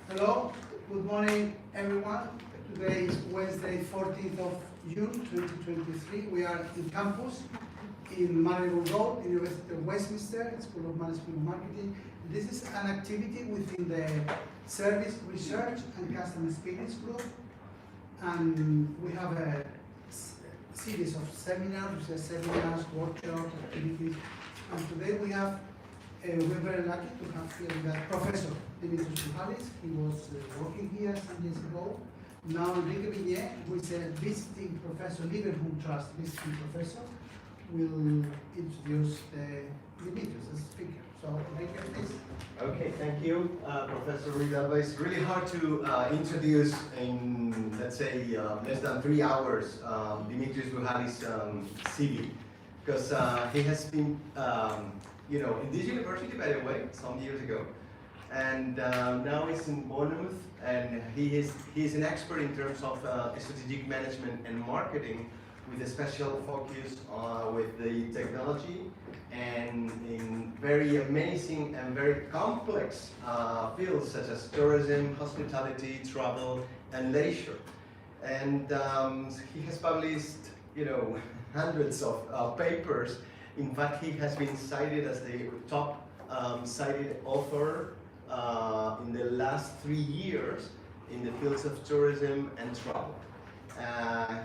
Hello, good morning everyone. Today is Wednesday, 14th of June 2023. We are in campus in Marylebone Road, University of Westminster, School of Management and Marketing. This is an activity within the Service Research and Customer Experience Group. And we have a series of seminars, workshops, activities. And today we're very lucky to have here Professor Dimitrios Buhalis. He was working here some years ago. Now Enrique Viñé, who is a visiting professor, Liverpool Trust visiting professor, will introduce Dimitrios as speaker. So Enrique, please. Okay, thank you, Professor Ridalba. It's really hard to introduce in, let's say, less than 3 hours Dimitrios Buhalis' CV, because he has been in this university, by the way, some years ago, and now he's in Bournemouth, and he is an expert in terms of strategic management and marketing, with a special focus with the technology and in very amazing and very complex fields such as tourism, hospitality, travel, and leisure. And he has published, hundreds of papers. In fact, he has been cited as the top cited author in the last 3 years in the fields of tourism and travel.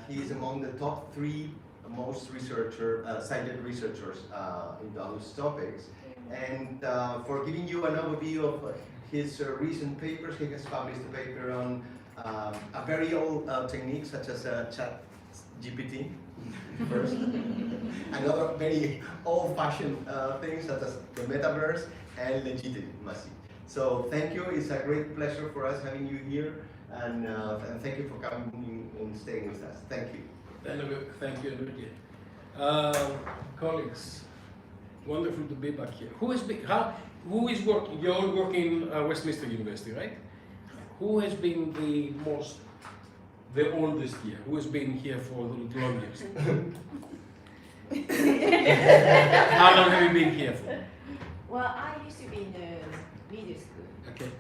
He is among the top 3 most cited researchers in those topics. And for giving you an overview of his recent papers, he has published a paper on a very old technique such as ChatGPT. First, another very old-fashioned thing such as the Metaverse and legitimacy. So thank you. It's a great pleasure for us having you here, and thank you for coming and staying with us. Thank you. Thank you, Enrique. Colleagues, wonderful to be back here. Who is working? You're all working Westminster University, right? Who has been the oldest here? Who has been here for the longest? How long have you been here for? Well, I used to be in the media school. Okay.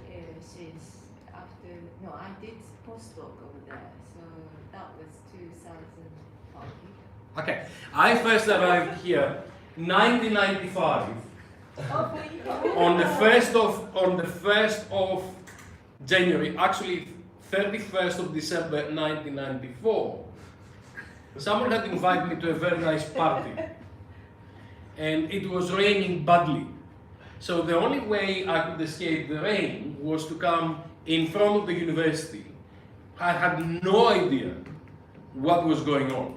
I did postdoc over there, so that was 2005. Okay, I first arrived here 1995 on the 1st of January, actually 31st of December 1994. Someone had invited me to a very nice party, and it was raining badly. So the only way I could escape the rain was to come in front of the university. I had no idea what was going on.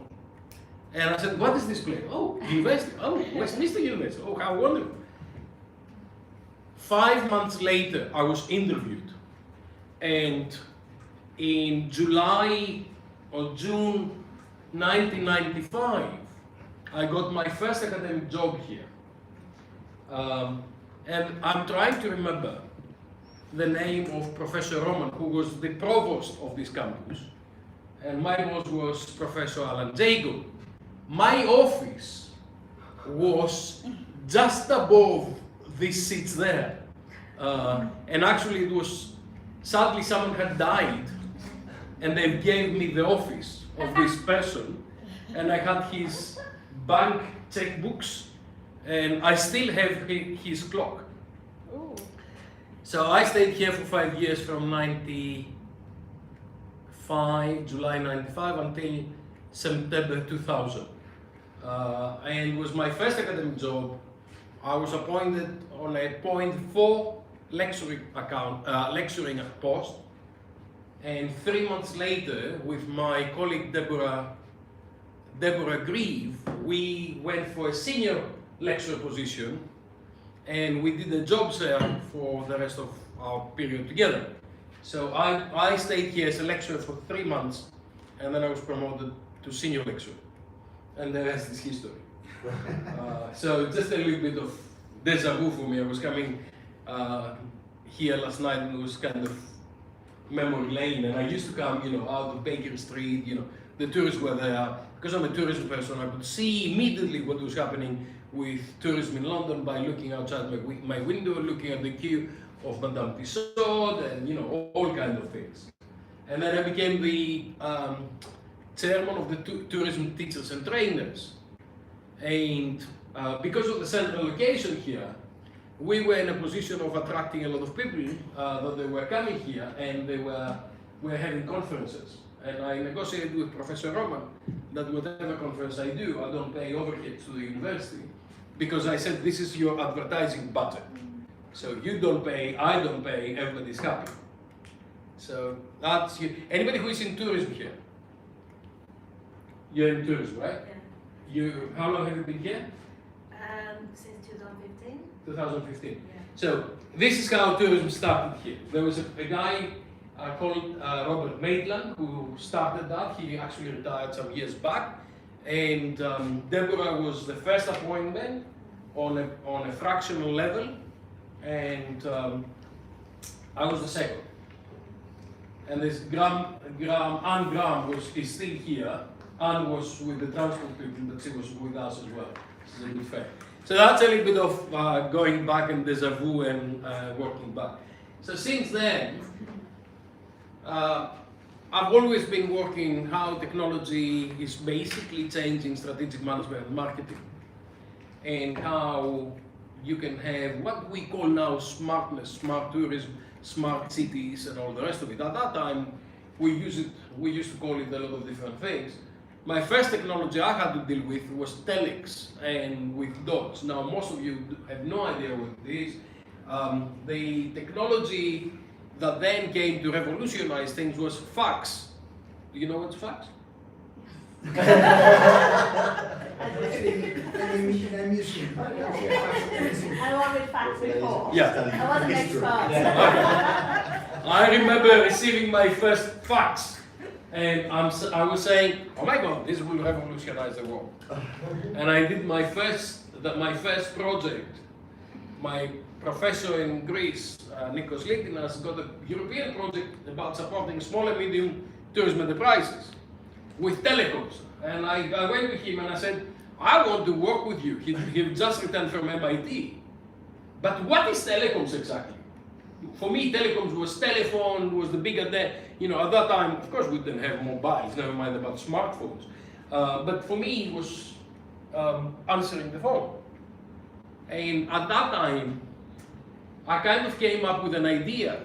And I said, what is this place? Oh, university. Oh, Westminster University. Oh, how wonderful. 5 months later, I was interviewed. And in July or June 1995, I got my first academic job here. And I'm trying to remember the name of Professor Roman, who was the provost of this campus. And my boss was Professor Alan Jago. My office was just above these seats there. And actually it was, sadly someone had died, and they gave me the office of this person, and I had his bank checkbooks, and I still have his clock. Ooh. So I stayed here for 5 years, from July 95 until September 2000. And it was my first academic job. I was appointed on a .4 lecturing post, and 3 months later, with my colleague Deborah Grieve, we went for a senior lecturer position, and we did a job share for the rest of our period together. So I stayed here as a lecturer for 3 months, and then I was promoted to senior lecturer, and the rest is history. So just a little bit of deja vu for me. I was coming here last night, and it was kind of memory lane, and I used to come, out of Baker Street, the tourists were there. Because I'm a tourism person, I could see immediately what was happening with tourism in London by looking outside my window, looking at the queue of Madame Tussaud, and all kind of things. And then I became the chairman of the tourism teachers and trainers. And because of the central location here, we were in a position of attracting a lot of people that they were coming here, and we were having conferences. And I negotiated with Professor Roman that whatever conference I do, I don't pay overhead to the university, because I said this is your advertising budget. So you don't pay, I don't pay, everybody's happy. So that's you. Anybody who is in tourism here? You're in tourism, right? Yeah. How long have you been here? Since 2015. 2015. Yeah. So this is how tourism started here. There was a guy called Robert Maitland who started that. He actually retired some years back. And Deborah was the first appointment on a fractional level, and I was the second. And this Anne Graham is still here. Anne was with the transport people, but she was with us as well. This is a good fact. So that's a little bit of going back and deja vu and working back. So since then, I've always been working how technology is basically changing strategic management and marketing, and how you can have what we call now smartness, smart tourism, smart cities, and all the rest of it. At that time, we used to call it a lot of different things. My first technology I had to deal with was telex and with dots. Now, most of you have no idea what it is. The technology that then came to revolutionize things was fax. Do you know what's fax? I wanted facts before. Yeah. I wasn't expert. I remember receiving my first fax, and I was saying, "Oh my God, this will revolutionize the world." And I did my first project. My professor in Greece, Nikos Litinas, got a European project about supporting small and medium tourism enterprises with telecoms. And I went to him and I said, "I want to work with you." He just returned from MIT. But what is telecoms exactly? For me, telecoms was telephone, was the bigger day. At that time, of course, we didn't have mobiles, never mind about smartphones. But for me, it was answering the phone. And at that time, I kind of came up with an idea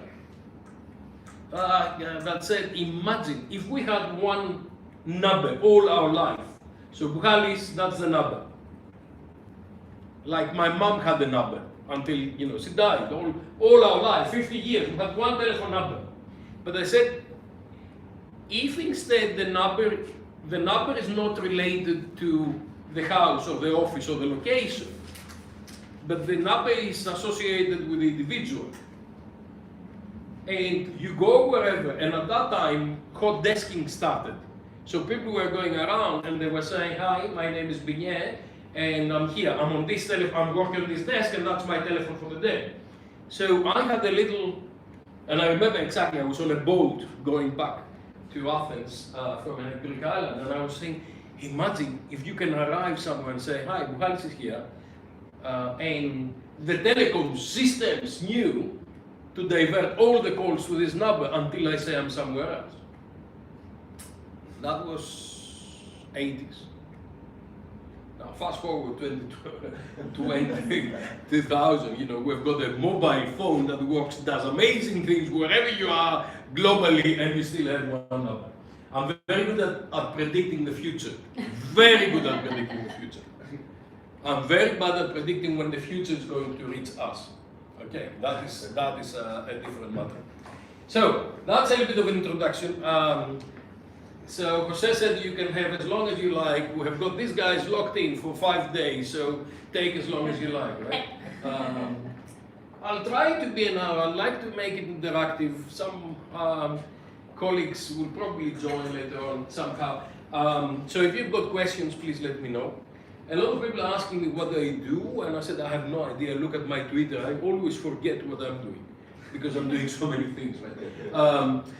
that said, imagine if we had one number all our life. So Buhalis, that's the number. Like my mom had the number until she died. All our life, 50 years, we had one telephone number. But I said, if instead the number is not related to the house or the office or the location, but the number is associated with the individual, and you go wherever. And at that time, hot desking started. So people were going around and they were saying, "Hi, my name is Binet, and I'm here. I'm on this telephone. I'm working on this desk, and that's my telephone for the day." So I had a little, and I remember exactly. I was on a boat going back to Athens from a Greek island, and I was saying, imagine if you can arrive somewhere and say, "Hi, Buhalis is here," and the telecom systems knew to divert all the calls to this number until I say I'm somewhere else. That was 80s. Now fast forward 2000, we've got a mobile phone that works, does amazing things wherever you are globally, and you still have one number. I'm very good at predicting the future. Very good at predicting the future. I'm very bad at predicting when the future is going to reach us. Okay, that is a different matter. So that's a little bit of an introduction. So Jose said you can have as long as you like. We have got these guys locked in for 5 days, so take as long as you like, right? I'll try to be an hour. I'd like to make it interactive. Some colleagues will probably join later on somehow. So if you've got questions, please let me know. A lot of people are asking me what I do, and I said I have no idea. Look at my Twitter. I always forget what I'm doing because I'm doing so many things, right?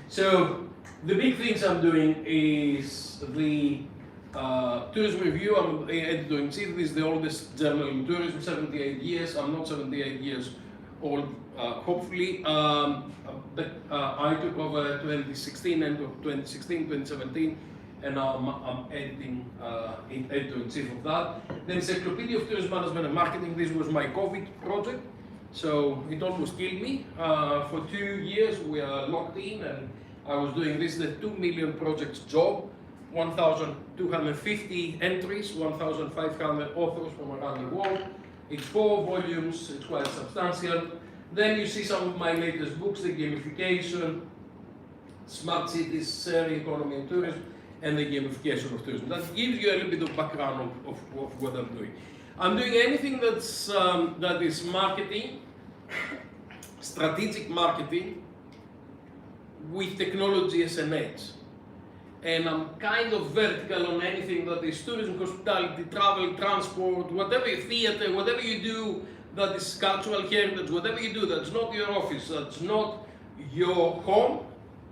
So the big things I'm doing is the Tourism Review. I'm editor-in-chief. This is the oldest journal in tourism, 78 years. I'm not 78 years old hopefully. But I took over 2016, end of 2016, 2017, and now I'm editing, editor-in-chief of that. The Encyclopedia of Tourism Management and Marketing, this was my COVID project, so it almost killed me. For 2 years we are locked in, and I was doing this, the 2 million projects job, 1,250 entries, 1,500 authors from around the world. It's 4 volumes, it's quite substantial. Then you see some of my latest books, the gamification, smart cities, sharing economy and tourism, and the gamification of tourism. That gives you a little bit of background of what I'm doing. I'm doing anything that is marketing, strategic marketing, with technology as an edge. And I'm kind of vertical on anything that is tourism, hospitality, travel, transport, whatever, theater, whatever you do that is cultural heritage, whatever you do that's not your office, that's not your home,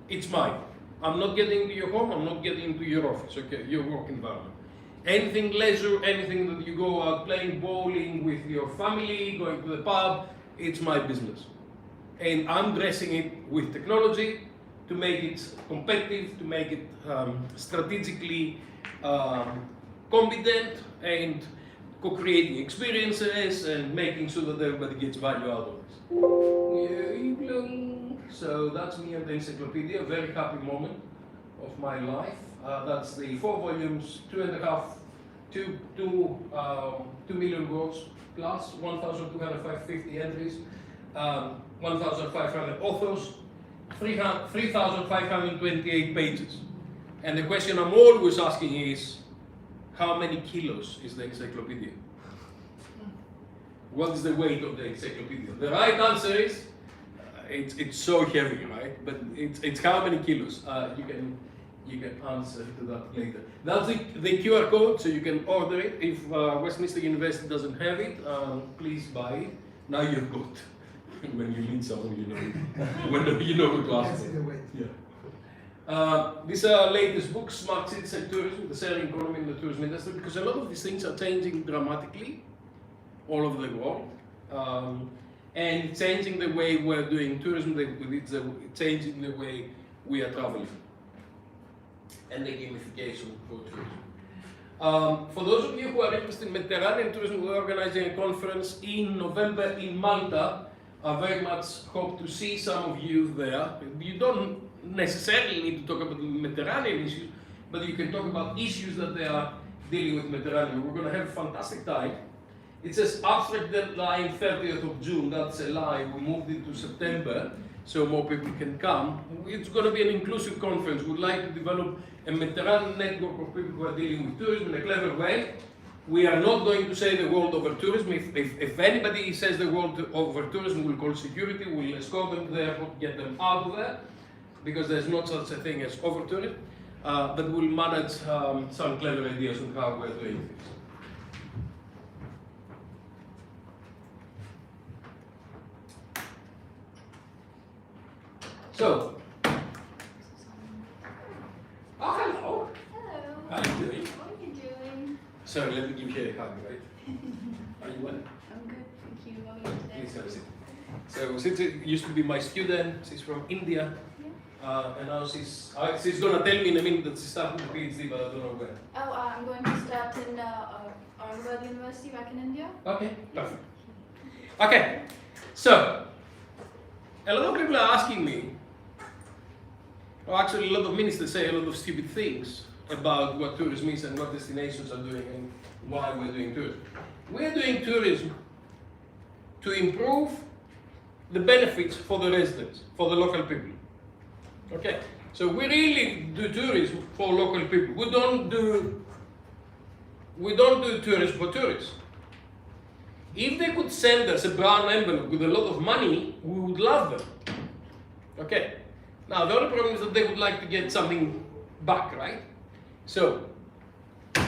it's mine. I'm not getting into your home, I'm not getting into your office, okay, your work environment. Anything leisure, anything that you go out playing bowling with your family, going to the pub, it's my business. And I'm dressing it with technology to make it competitive, to make it strategically competent, and co-creating experiences and making sure that everybody gets value out of this. So that's me and the encyclopedia, a very happy moment of my life. That's the 4 volumes, 2 million words plus, 1,250 entries, 1,500 authors, 3,528 pages. And the question I'm always asking is, how many kilos is the encyclopedia? What is the weight of the encyclopedia? The right answer is, it's so heavy, right? But it's how many kilos? You can answer to that later. That's the QR code, so you can order it. If Westminster University doesn't have it, please buy it. Now you've got. When you meet someone, you know when you know what to ask That's for. the weight. Yeah. These are latest books, Smart Cities and Tourism, the sharing economy in the tourism industry, because a lot of these things are changing dramatically all over the world, and changing the way we're doing tourism, it's changing the way we are traveling, and the gamification for tourism. For those of you who are interested in Mediterranean tourism, we're organizing a conference in November in Malta. I very much hope to see some of you there. You don't necessarily need to talk about the Mediterranean issues, but you can talk about issues that they are dealing with Mediterranean. We're going to have a fantastic time. It says abstract deadline 30th of June. That's a lie. We moved it to September so more people can come. It's going to be an inclusive conference. We'd like to develop a Mediterranean network of people who are dealing with tourism in a clever way. We are not going to say the world over tourism. If anybody says the world over tourism, we'll call security, we'll escort them to the airport, get them out of there, because there's not such a thing as over tourism. But we'll manage some clever ideas on how we're doing things. So, oh, hello. Hello. How are you doing? What are you doing? Sorry, let me give you a hug, right? Are you well? I'm good, thank you. How are you today? Please have a seat. So, since it used to be my student, she's from India, and now she's going to tell me in a minute that she's starting a PhD, but I don't know where. Oh, I'm going to start in Aurangabad University back in India. Okay, perfect. Okay, so, a lot of people are asking me, or actually a lot of ministers say a lot of stupid things about what tourism is and what destinations are doing and why we're doing tourism. We're doing tourism to improve the benefits for the residents, for the local people. Okay, so we really do tourism for local people. We don't do tourism for tourists. If they could send us a brown envelope with a lot of money, we would love them. Okay, now the only problem is that they would like to get something back, right? So,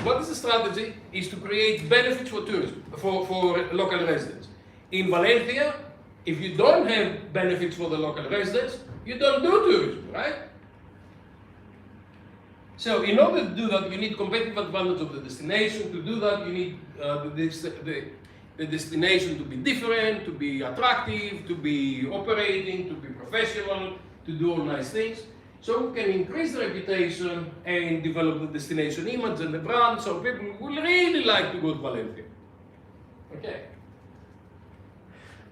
what is the strategy? Is to create benefits for tourism, for local residents. In Valencia, if you don't have benefits for the local residents, you don't do tourism, right? So, in order to do that, you need competitive advantage of the destination. To do that, you need the destination to be different, to be attractive, to be operating, to be professional, to do all nice things. So we can increase the reputation and develop the destination image and the brand, so people will really like to go to Valencia. Okay.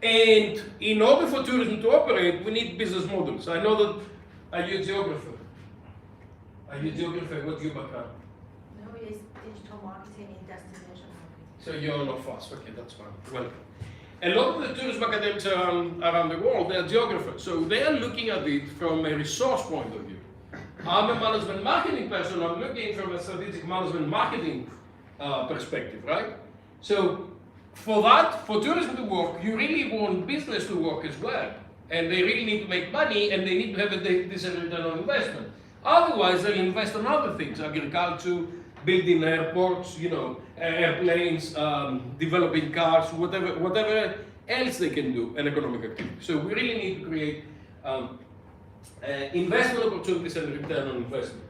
And in order for tourism to operate, we need business models. I know that, are you a geographer? Are you a geographer? What's your background? No, it's digital marketing and destination marketing. So you're not fast, okay, that's fine. Welcome. A lot of the tourism academics around the world, they are geographers, so they are looking at it from a resource point of view. I'm a management marketing person, I'm looking from a strategic management marketing perspective, right? So for that, for tourism to work, you really want business to work as well. And they really need to make money and they need to have a decent return on investment. Otherwise, they'll invest on other things, agriculture, building airports, you know, airplanes, developing cars, whatever else they can do, an economic activity. So we really need to create investment opportunities and return on investment.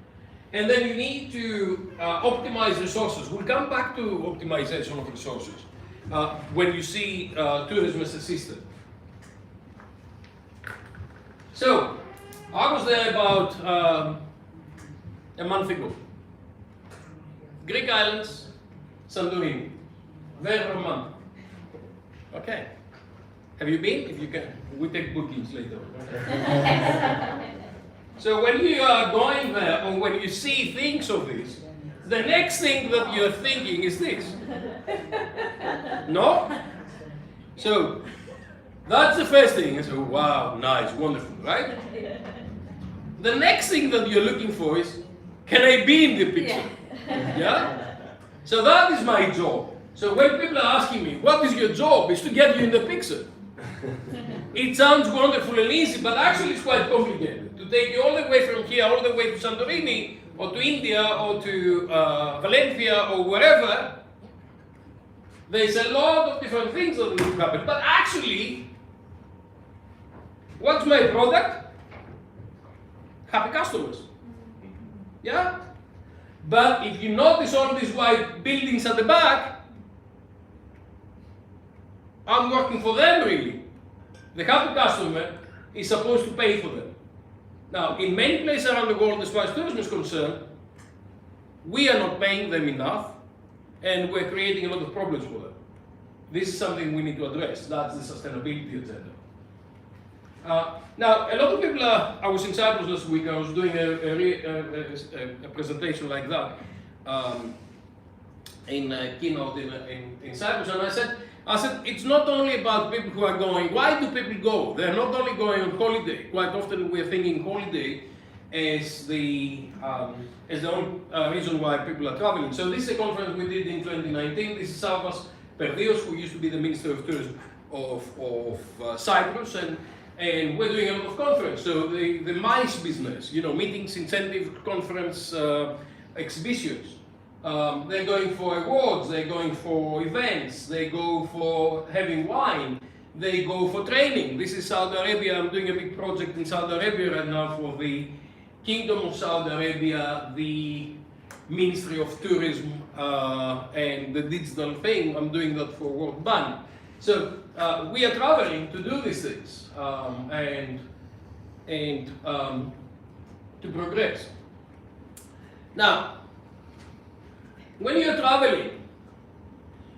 And then you need to optimize resources. We'll come back to optimization of resources when you see tourism as a system. So, I was there about a month ago. Greek islands, Santorini, very romantic. Okay. Have you been? If you can, we take bookings later. So when you are going there, or when you see things of this, the next thing that you're thinking is this. No? So that's the first thing. You say, wow, nice, wonderful, right? The next thing that you're looking for is, can I be in the picture? Yeah? So that is my job. So when people are asking me, what is your job? It's to get you in the picture. It sounds wonderful and easy, but actually it's quite complicated. To take you all the way from here, all the way to Santorini, or to India, or to Valencia, or wherever, there's a lot of different things that need to happen. But actually, what's my product? Happy customers. Yeah? But if you notice all these white buildings at the back, I'm working for them really. The happy customer is supposed to pay for them. Now, in many places around the world, as far as tourism is concerned, we are not paying them enough, and we're creating a lot of problems for them. This is something we need to address. That's the sustainability agenda. Now, a lot of people I was in Cyprus last week, I was doing a presentation like that in a keynote in Cyprus, and I said, it's not only about people who are going. Why do people go? They're not only going on holiday. Quite often we're thinking holiday as the only reason why people are traveling. So this is a conference we did in 2019. This is Savas Perdios, who used to be the Minister of Tourism of Cyprus, and we're doing a lot of conference. So the MICE business, you know, meetings, incentive, conference, exhibitions. They're going for awards, they're going for events, they go for having wine, they go for training. This is Saudi Arabia. I'm doing a big project in Saudi Arabia right now for the Kingdom of Saudi Arabia, the Ministry of Tourism, and the digital thing. I'm doing that for World Bank. So we are traveling to do these things and to progress. Now, when you're traveling,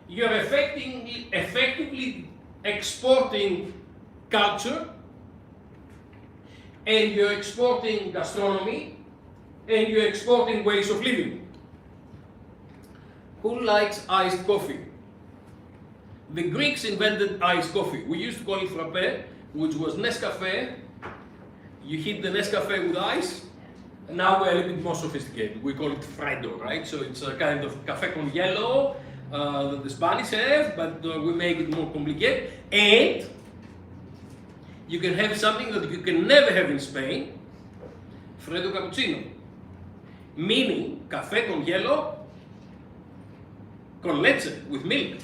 you're effectively exporting culture, and you're exporting gastronomy, and you're exporting ways of living. Who likes iced coffee? The Greeks invented iced coffee. We used to call it frappe, which was Nescafe. You heat the Nescafe with ice. And now we're a little bit more sophisticated. We call it Freddo, right? So it's a kind of café con hielo that the Spanish have, but we make it more complicated. And you can have something that you can never have in Spain, Freddo cappuccino. Meaning, café con hielo, con leche, with milk.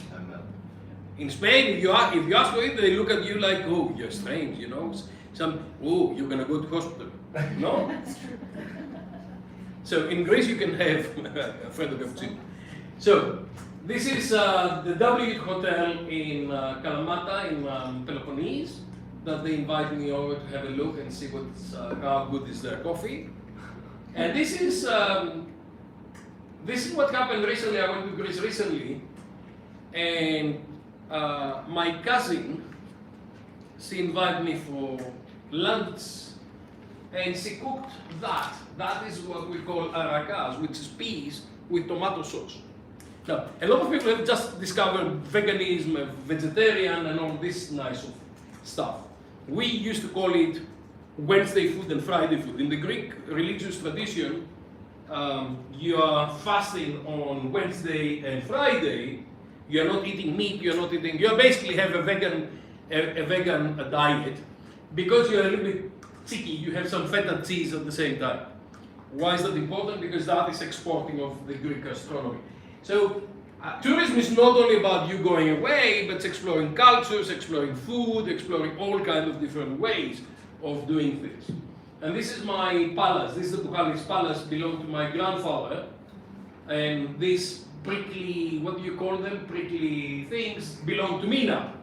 In Spain, if you ask for it, they look at you like, oh, you're strange, you know? Oh, you're gonna go to hospital. No? That's true. So in Greece you can have Freddo cappuccino. So This is the W Hotel in Kalamata in Peloponnese that they invite me over to have a look and see what's, how good is their coffee. And this is what happened recently. I went to Greece recently, and my cousin, she invited me for lunch, and she cooked that. That is what we call arakas, which is peas with tomato sauce. Now, a lot of people have just discovered veganism, vegetarian, and all this nice stuff. We used to call it Wednesday food and Friday food. In the Greek religious tradition, you are fasting on Wednesday and Friday. You are not eating meat. You are not eating. You basically have a vegan diet because you are a little bit cheeky. You have some feta cheese at the same time. Why is that important? Because that is exporting of the Greek gastronomy. So tourism is not only about you going away, but it's exploring cultures, exploring food, exploring all kinds of different ways of doing things. And this is my palace. This is the Buhalis palace, belonged to my grandfather. And these prickly, what do you call them? Prickly things belong to me now.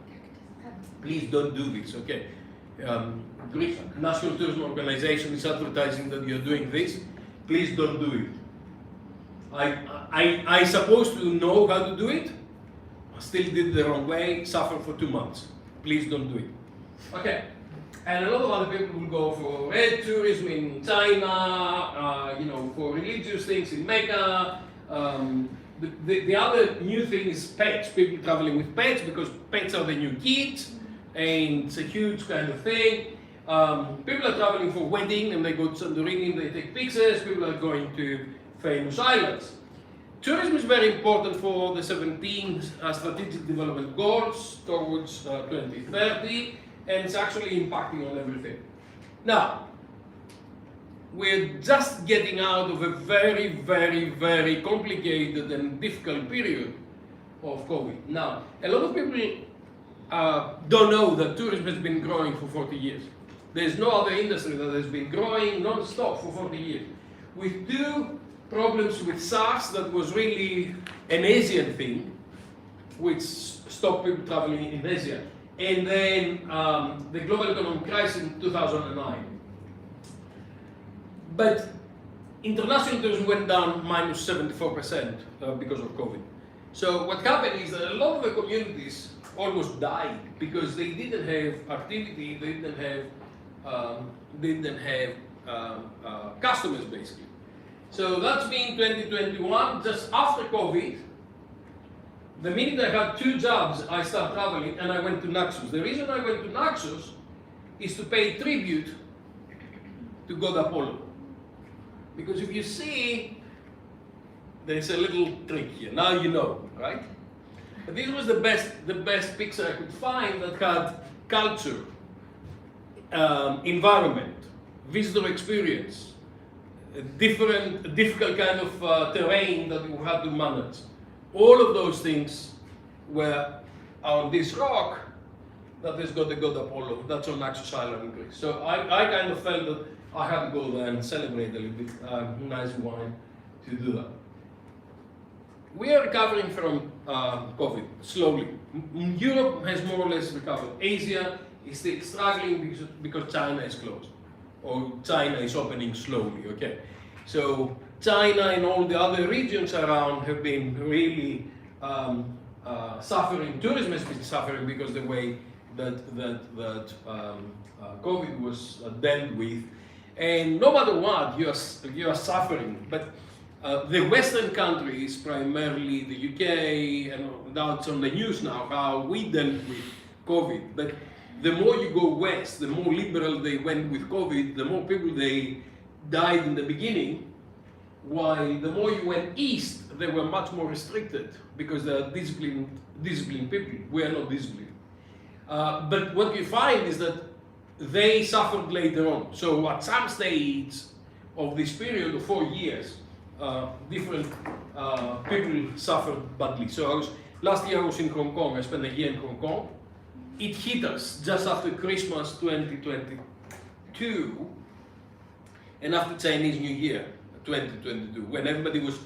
Please don't do this, okay? Greek National Tourism Organization is advertising that you're doing this. Please don't do it. I supposed to know how to do it, I still did it the wrong way, suffered for 2 months. Please don't do it. Okay, and a lot of other people will go for red tourism in China, you know, for religious things in Mecca. The other new thing is pets, people traveling with pets because pets are the new kids and it's a huge kind of thing. People are traveling for wedding and they go to Santorini and they take pictures, people are going to famous islands. Tourism is very important for the 17 strategic development goals towards 2030, and it's actually impacting on everything. Now, we're just getting out of a very, very, very complicated and difficult period of COVID. Now, a lot of people don't know that tourism has been growing for 40 years. There's no other industry that has been growing non-stop for 40 years. With two problems with SARS, that was really an Asian thing, which stopped people traveling in Asia. And then the global economic crisis in 2009. But international tourism went down minus 74% because of COVID. So what happened is that a lot of the communities almost died because they didn't have activity, they didn't have customers basically. So that's been 2021, just after COVID. The minute I had 2 jobs, I started traveling and I went to Naxos. The reason I went to Naxos is to pay tribute to God Apollo. Because if you see, there's a little trick here. Now you know, right? But this was the best picture I could find that had culture, environment, visitor experience, a difficult kind of terrain that you had to manage. All of those things were on this rock that has got the god Apollo. That's on Naxos Island in Greece. So I kind of felt that I had to go there and celebrate a little bit, nice wine to do that. We are recovering from COVID slowly. Europe has more or less recovered. Asia is still struggling because China is closed, or China is opening slowly, okay? So China and all the other regions around have been really suffering. Tourism has been suffering because the way that COVID was dealt with. And no matter what, you are suffering. But the Western countries, primarily the UK, and that's on the news now, how we dealt with COVID. But the more you go west, the more liberal they went with COVID, the more people they died in the beginning, while the more you went east, they were much more restricted because they are disciplined people. We are not disciplined. But what you find is that they suffered later on. So at some stage of this period of 4 years, different people suffered badly. So last year I was in Hong Kong, I spent a year in Hong Kong. It hit us just after Christmas 2022 and after Chinese New Year 2022, when everybody was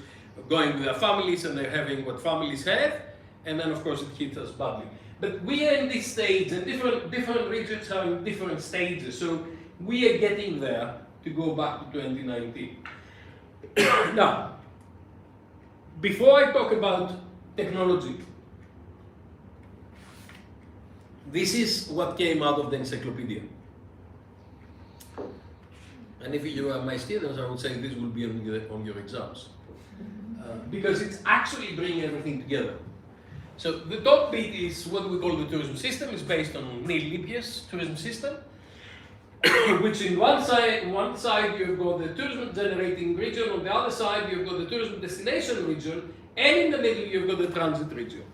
going with their families and they're having what families have, and then of course it hits us badly. But we are in this stage, and different regions are in different stages, so we are getting there to go back to 2019. Now, before I talk about technology, this is what came out of the encyclopedia. And if you are my students, I would say this will be on your exams. Because it's actually bringing everything together. So the top bit is what we call the tourism system. It's based on Neil Lippia's tourism system, which in one side you've got the tourism generating region, on the other side you've got the tourism destination region, and in the middle you've got the transit region.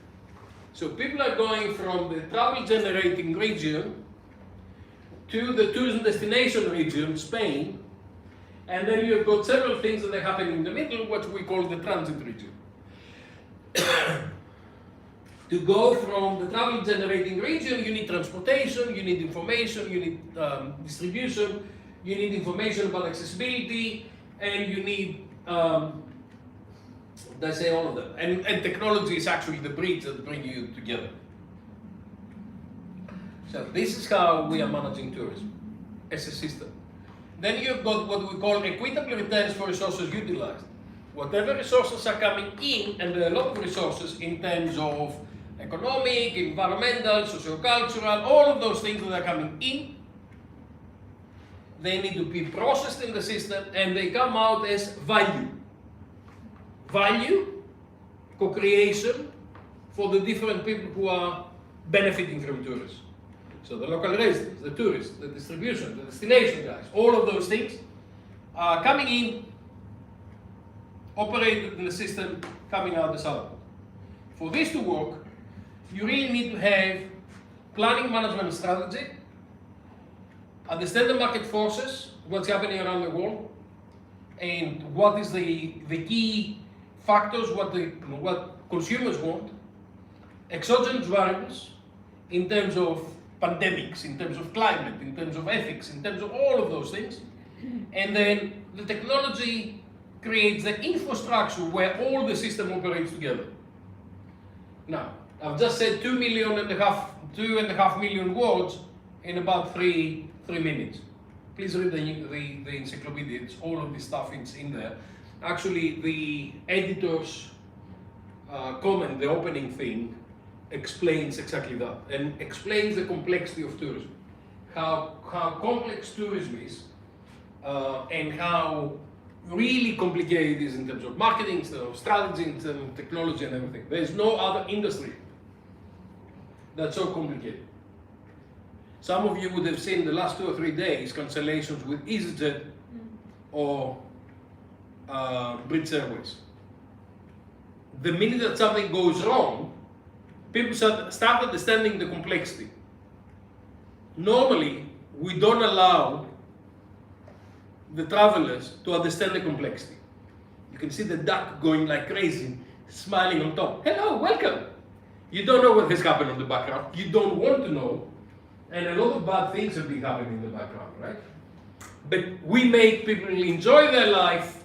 So people are going from the travel generating region to the tourism destination region, Spain, and then you've got several things that are happening in the middle, what we call the transit region. To go from the travel generating region, you need transportation, you need information, you need distribution, you need information about accessibility, and you need, they say all of them. And technology is actually the bridge that brings you together. So this is how we are managing tourism as a system. Then you've got what we call equitable returns for resources utilized. Whatever resources are coming in, and there are a lot of resources in terms of economic, environmental, socio-cultural, all of those things that are coming in, they need to be processed in the system and they come out as value. Value, co-creation for the different people who are benefiting from tourism. So the local residents, the tourists, the distribution, the destination guys, all of those things are coming in, operated in the system, coming out as output. For this to work, you really need to have planning, management, strategy, understand the market forces, what's happening around the world, and what is the key factors, what consumers want, exogenous variables in terms of pandemics, in terms of climate, in terms of ethics, in terms of all of those things, and then the technology creates the infrastructure where all the system operates together. Now, I've just said 2.5 million words in about three minutes. Please read the encyclopedia. It's all of this stuff is in there. Actually, the editor's comment, the opening thing, explains exactly that and explains the complexity of tourism, how complex tourism is, and how really complicated it is in terms of marketing, in terms of strategy, in terms of technology and everything. There is no other industry that's so complicated. Some of you would have seen the last 2 or 3 days cancellations with EasyJet or British Airways. The minute that something goes wrong, people start understanding the complexity. Normally, we don't allow the travelers to understand the complexity. You can see the duck going like crazy, smiling on top. Hello, welcome. You don't know what has happened in the background. You don't want to know. And a lot of bad things have been happening in the background, right? But we make people enjoy their life,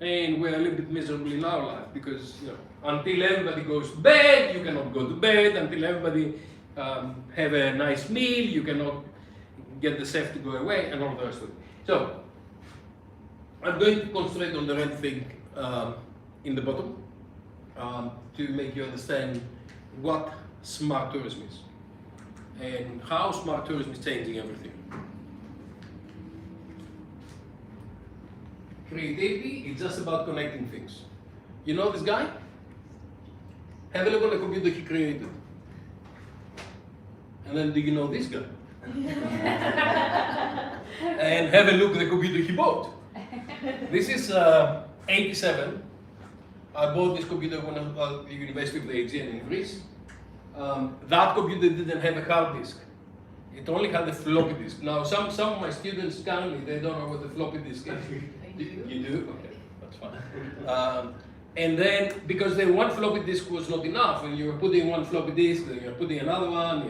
and we're a little bit miserable in our life because, you know, until everybody goes to bed, you cannot go to bed. Until everybody have a nice meal, you cannot get the chef to go away, and all the rest of it. So, I'm going to concentrate on the red thing in the bottom to make you understand what smart tourism is and how smart tourism is changing everything. Creativity is just about connecting things. You know this guy? Have a look on the computer he created. And then do you know this guy? And have a look at the computer he bought. This is 87. I bought this computer when I was at the University of Westminster in Greece. That computer didn't have a hard disk. It only had a floppy disk. Now, some of my students currently, they don't know what the floppy disk is. You do? Okay, that's fine. And then, because the one floppy disk was not enough, and you were putting one floppy disk, then you're putting another one,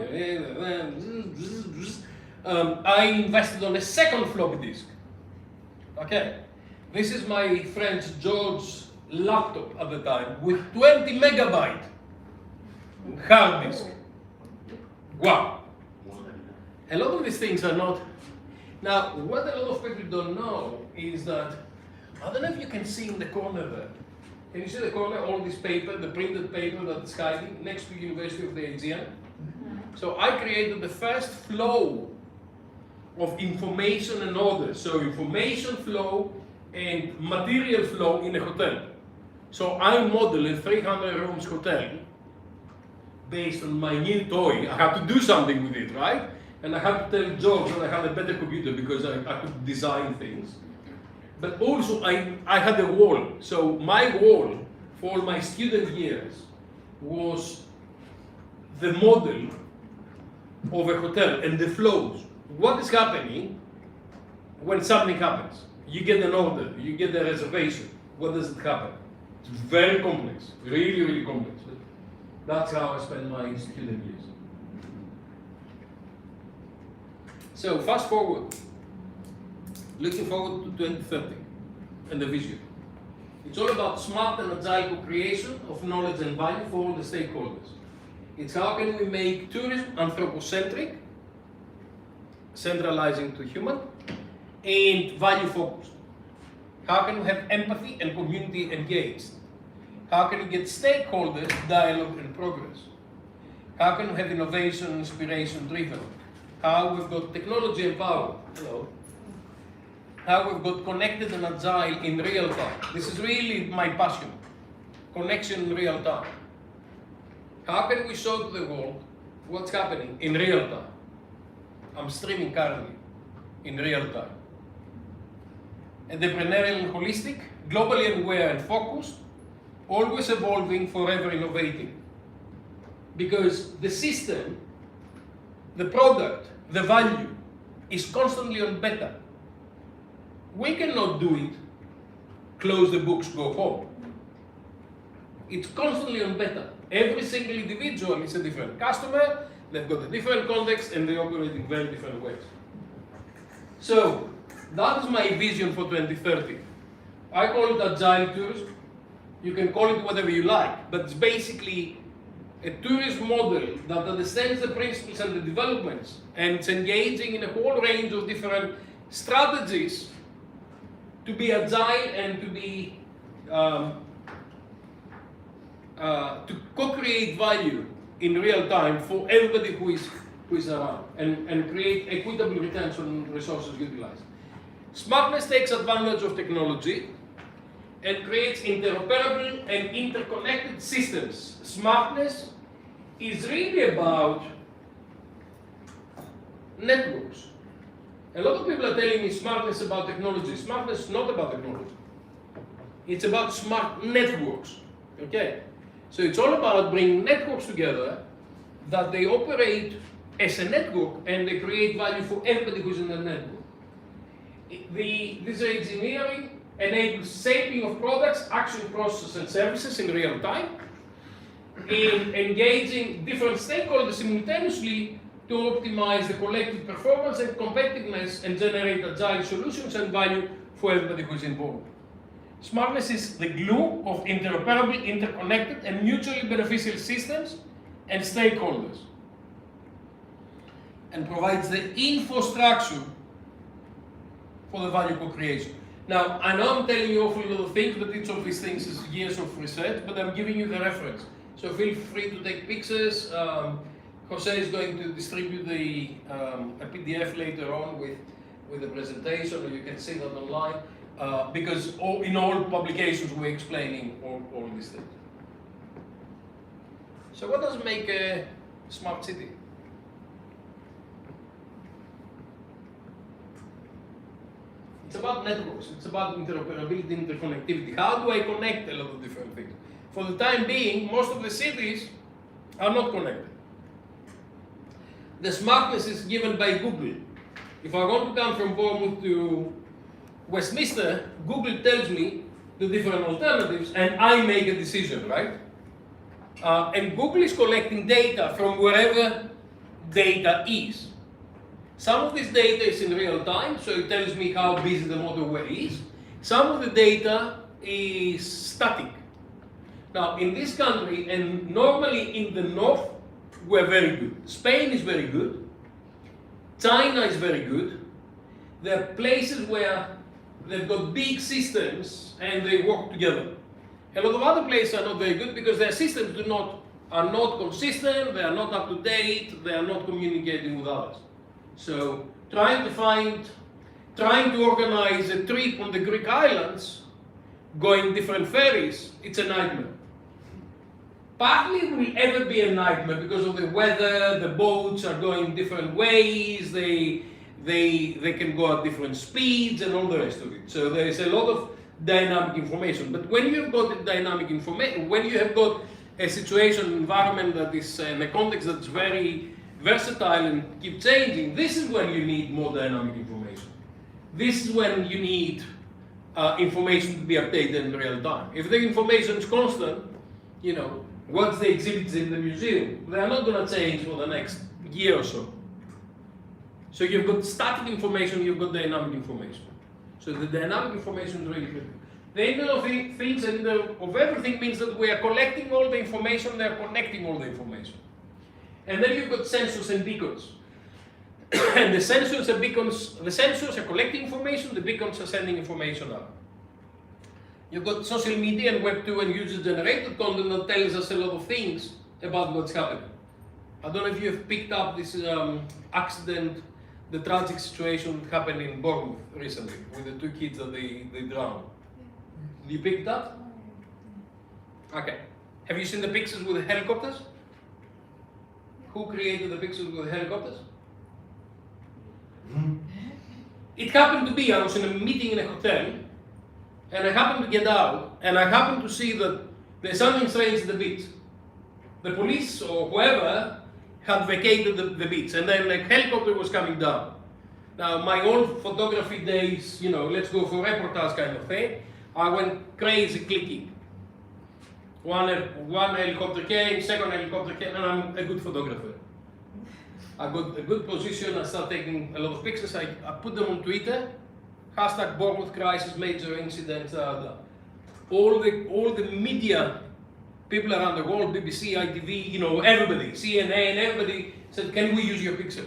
I invested on a second floppy disk. Okay, this is my friend George laptop at the time with 20 megabyte hard disk. Wow. A lot of these things are not. Now, what a lot of people don't know is that, I don't know if you can see in the corner there. Can you see the corner, all this paper, the printed paper that is hiding next to the University of the Aegean? So I created the first flow of information and order. So information flow and material flow in a hotel. So I modeled a 300 rooms hotel based on my new toy. I had to do something with it, right? And I had to tell jokes that I had a better computer because I could design things. But also I had a wall. So my wall for all my student years was the model of a hotel and the flows. What is happening when something happens? You get an order, you get a reservation. What does it happen? It's very complex, really, really complex. That's how I spent my student years. So fast forward, looking forward to 2030 and the vision. It's all about smart and agile co-creation of knowledge and value for all the stakeholders. It's how can we make tourism anthropocentric, centralizing to human, and value focused. How can we have empathy and community engaged? How can we get stakeholders, dialogue and progress? How can we have innovation, inspiration driven? How we've got technology empowered. Hello. How we've got connected and agile in real time. This is really my passion. Connection in real time. How can we show to the world what's happening in real time? I'm streaming currently in real time. Entrepreneurial and holistic, globally aware and focused, always evolving, forever innovating. Because the system, the product, the value is constantly on beta. We cannot do it, close the books, go home. It's constantly on beta. Every single individual is a different customer, they've got a different context, and they operate in very different ways. So, that is my vision for 2030. I call it agile tourism. You can call it whatever you like, but it's basically a tourism model that understands the principles and the developments, and it's engaging in a whole range of different strategies to be agile and to be to co-create value in real time for everybody who is around, and create equitable returns on resources utilized. Smartness takes advantage of technology and creates interoperable and interconnected systems. Smartness is really about networks. A lot of people are telling me smartness is about technology. Smartness is not about technology. It's about smart networks. Okay? So it's all about bringing networks together that they operate as a network and they create value for everybody who's in the network. This engineering enables shaping of products, action, processes, and services in real time, in engaging different stakeholders simultaneously to optimize the collective performance and competitiveness and generate agile solutions and value for everybody who's involved. Smartness is the glue of interoperable, interconnected, and mutually beneficial systems and stakeholders, and provides the infrastructure for the value co-creation. Now, I know I'm telling you an awful lot of things, but each of these things is years of research, but I'm giving you the reference. So feel free to take pictures. Jose is going to distribute a PDF later on with the presentation, or you can see that online, because in all publications we're explaining all these things. So what does make a smart city? It's about networks, it's about interoperability, interconnectivity. How do I connect a lot of different things? For the time being, most of the cities are not connected. The smartness is given by Google. If I want to come from Bournemouth to Westminster, Google tells me the different alternatives and I make a decision, right? And Google is collecting data from wherever data is. Some of this data is in real time, so it tells me how busy the motorway is. Some of the data is static. Now, in this country, and normally in the north, we're very good. Spain is very good. China is very good. There are places where they've got big systems and they work together. A lot of other places are not very good because their systems are not consistent, they are not up to date, they are not communicating with others. So trying to organize a trip on the Greek islands, going different ferries, it's a nightmare. Partly it will ever be a nightmare because of the weather, the boats are going different ways, they can go at different speeds and all the rest of it. So there is a lot of dynamic information. But when you have got the dynamic information, when you have got a situation, environment that is in a context that's very versatile and keep changing, this is when you need more dynamic information. This is when you need information to be updated in real time. If the information is constant, you know, what's the exhibits in the museum? They are not going to change for the next year or so. So you've got static information, you've got dynamic information. So the dynamic information is really critical. The Internet of Things and of everything means that we are collecting all the information, they are connecting all the information. And then you've got sensors and beacons. And the sensors and beacons, the sensors are collecting information, the beacons are sending information out. You've got social media and Web 2 and user-generated content that tells us a lot of things about what's happening. I don't know if you've picked up this accident, the tragic situation that happened in Bournemouth recently with the 2 kids that they drowned. Did you pick it up? Okay. Have you seen the pictures with the helicopters? Who created the pictures with the helicopters? It happened to be, I was in a meeting in a hotel, and I happened to get out, and I happened to see that there's something strange at the beach. The police or whoever had vacated the beach, and then a helicopter was coming down. Now, my old photography days, you know, let's go for reportage kind of thing, I went crazy clicking. One helicopter came, second helicopter came, and I'm a good photographer. I got a good position, I started taking a lot of pictures, I put them on Twitter, hashtag Bournemouth crisis, major incidents, all the media, people around the world, BBC, ITV, you know, everybody, CNN, everybody said, can we use your picture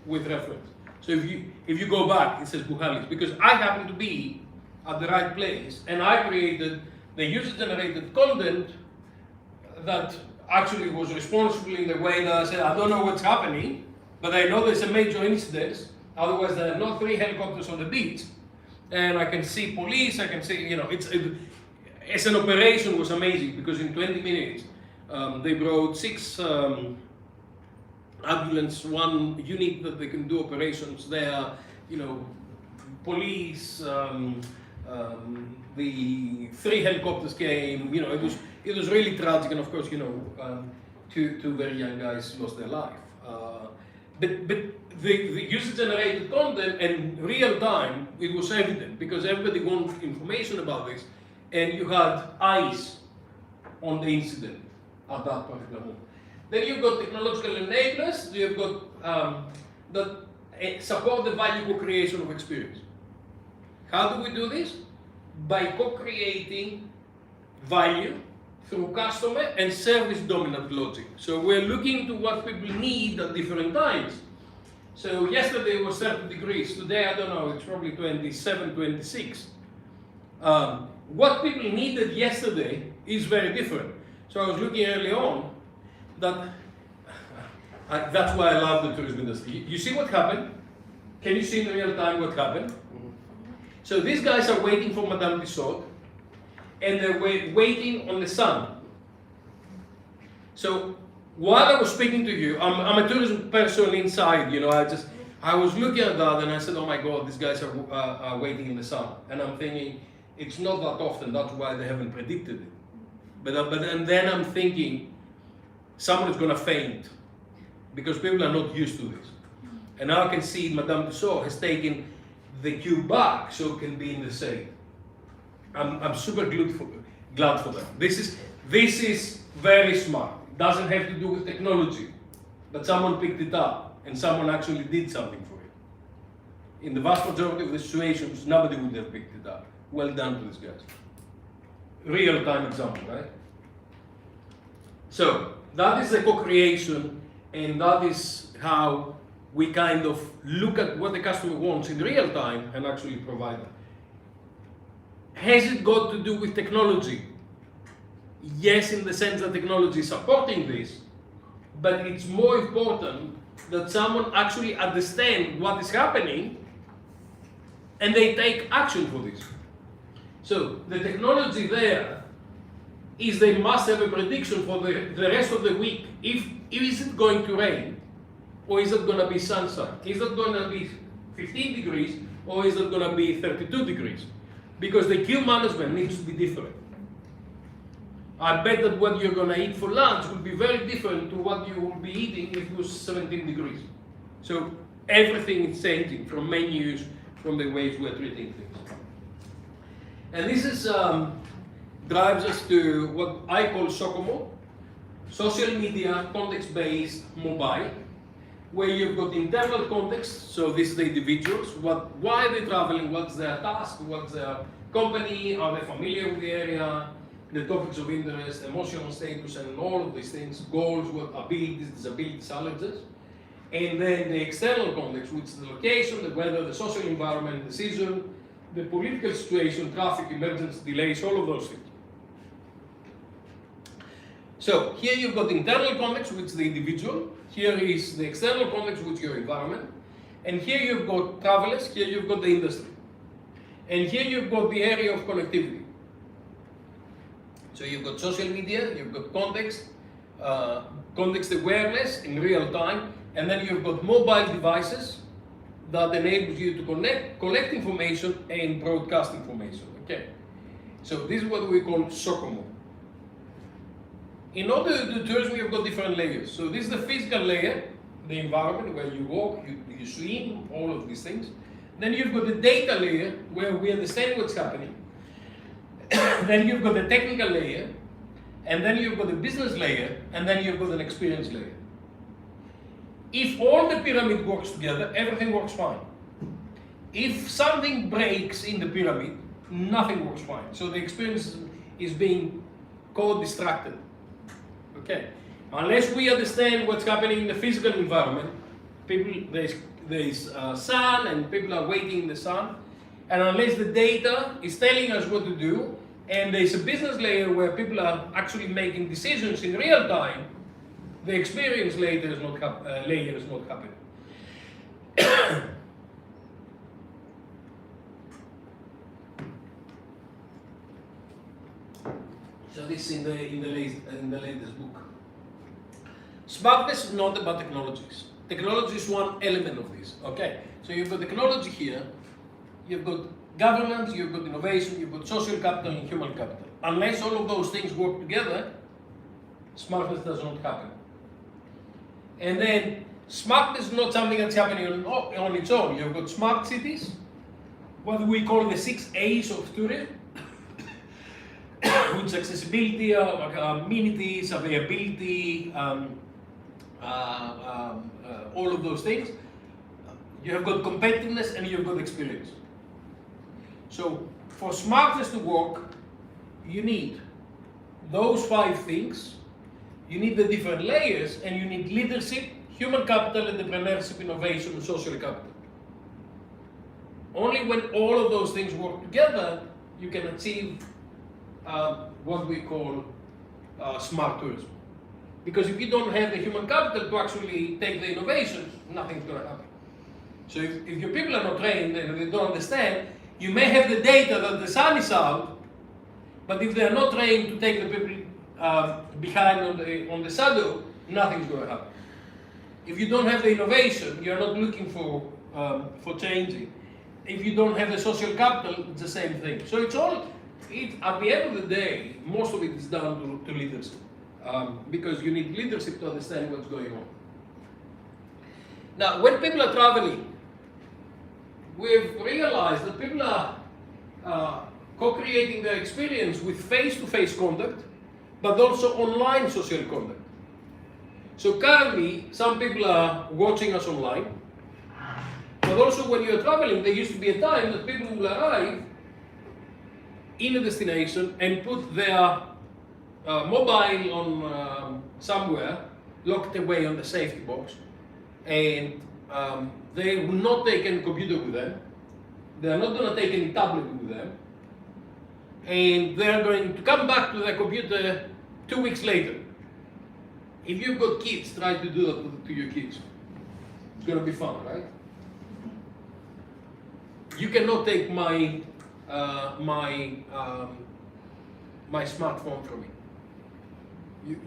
with reference? So if you go back, it says Buhalis, because I happen to be at the right place, and I created the user-generated content that actually was responsible in the way that I said, I don't know what's happening, but I know there's a major incident, otherwise there are not 3 helicopters on the beach, and I can see police, I can see, you know, as an operation was amazing, because in 20 minutes, they brought 6 ambulance, 1 unit that they can do operations there, you know, police, the 3 helicopters came, you know, it was really tragic, and of course, you know, 2 very young guys lost their life. But the user-generated content and real time, it was evident because everybody wanted information about this, and you had eyes on the incident at that particular moment. Then you've got technological enablers, you've got that support the value co-creation of experience. How do we do this? By co-creating value through customer and service dominant logic. So we're looking to what people need at different times. So yesterday it was 30 degrees, today I don't know, it's probably 27, 26. What people needed yesterday is very different. So I was looking early on that, that's why I love the tourism industry. You see what happened? Can you see in real time what happened? So these guys are waiting for Madame Tussauds, and they're waiting on the sun. So while I was speaking to you, I'm a tourism person inside, you know, I was looking at that and I said, oh my God, these guys are waiting in the sun. And I'm thinking, it's not that often, that's why they haven't predicted it. And then I'm thinking, someone is gonna faint, because people are not used to this. And now I can see Madame Tussauds has taken the queue back so it can be in the shade. I'm super glad for that. This is very smart. It doesn't have to do with technology, but someone picked it up and someone actually did something for it. In the vast majority of the situations, nobody would have picked it up. Well done to these guys. real-time example, right? So that is the co-creation, and that is how we kind of look at what the customer wants in real time and actually provide that. Has it got to do with technology? Yes, in the sense that technology is supporting this, but it's more important that someone actually understands what is happening and they take action for this. So the technology there is they must have a prediction for the rest of the week. Is it going to rain, or is it going to be sunshine? Is it going to be 15 degrees, or is it going to be 32 degrees? Because the queue management needs to be different. I bet that what you're going to eat for lunch will be very different to what you will be eating if it was 17 degrees. So everything is changing, from menus, from the ways we're treating things. And this is drives us to what I call SOCOMO, social media, context-based, mobile, where you've got internal context, so this is the individuals, why are they traveling, what's their task, what's their company, are they familiar with the area, the topics of interest, emotional status, and all of these things, goals, what abilities, disabilities, challenges. And then the external context, which is the location, the weather, the social environment, the season, the political situation, traffic, emergency, delays, all of those things. So here you've got the internal context, which is the individual. Here is the external context, which is your environment. And here you've got travelers, here you've got the industry. And here you've got the area of connectivity. So you've got social media, you've got context, context awareness in real time, and then you've got mobile devices that enables you to collect information and broadcast information, okay? So this is what we call SOCOMO. In order to do tourism, you've got different layers. So this is the physical layer, the environment where you walk, you swim, all of these things. Then you've got the data layer where we understand what's happening. Then you've got the technical layer, and then you've got the business layer, and then you've got an experience layer. If all the pyramid works together, everything works fine. If something breaks in the pyramid, nothing works fine. So the experience is being co-distracted. Okay, unless we understand what's happening in the physical environment, there's sun and people are waiting in the sun, and unless the data is telling us what to do, and there's a business layer where people are actually making decisions in real time, the experience layer is not happening. So this is in the latest book. Smartness is not about technologies. Technology is one element of this. Okay, so you've got technology here, you've got governance, you've got innovation, you've got social capital and human capital. Unless all of those things work together, smartness does not happen. And then smartness is not something that's happening on its own. You've got smart cities, what we call the 6 A's of tourism, which is accessibility, amenities, availability, all of those things. You have got competitiveness and you've got experience. So for smartness to work, you need those 5 things. You need the different layers, and you need leadership, human capital, entrepreneurship, innovation, and social capital. Only when all of those things work together, you can achieve what we call smart tourism. Because if you don't have the human capital to actually take the innovation, nothing's going to happen. So if your people are not trained and they don't understand, you may have the data that the sun is out, but if they are not trained to take the people behind on the shadow, nothing's going to happen. If you don't have the innovation, you're not looking for changing. If you don't have the social capital, it's the same thing. So it's all, at the end of the day, most of it is down to leadership. Because you need leadership to understand what's going on. Now, when people are traveling, we've realized that people are co-creating their experience with face-to-face contact, but also online social contact. So currently, some people are watching us online, but also when you're traveling, there used to be a time that people will arrive in a destination and put their mobile on somewhere, locked away on the safety box, and they will not take any computer with them. They are not going to take any tablet with them, and they are going to come back to their computer 2 weeks later. If you've got kids, try to do that to your kids. It's going to be fun, right? You cannot take my my smartphone from me.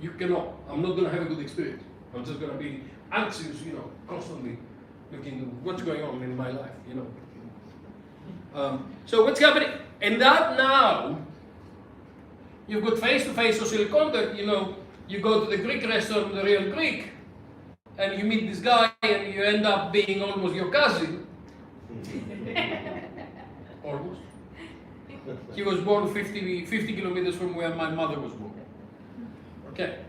You cannot. I'm not going to have a good experience. I'm just going to be anxious, constantly looking what's going on in my life, So what's happening? And that now, you've got face-to-face social contact, you go to the Greek restaurant, the real Greek, and you meet this guy and you end up being almost your cousin. Almost. He was born 50 kilometers from where my mother was born. Okay.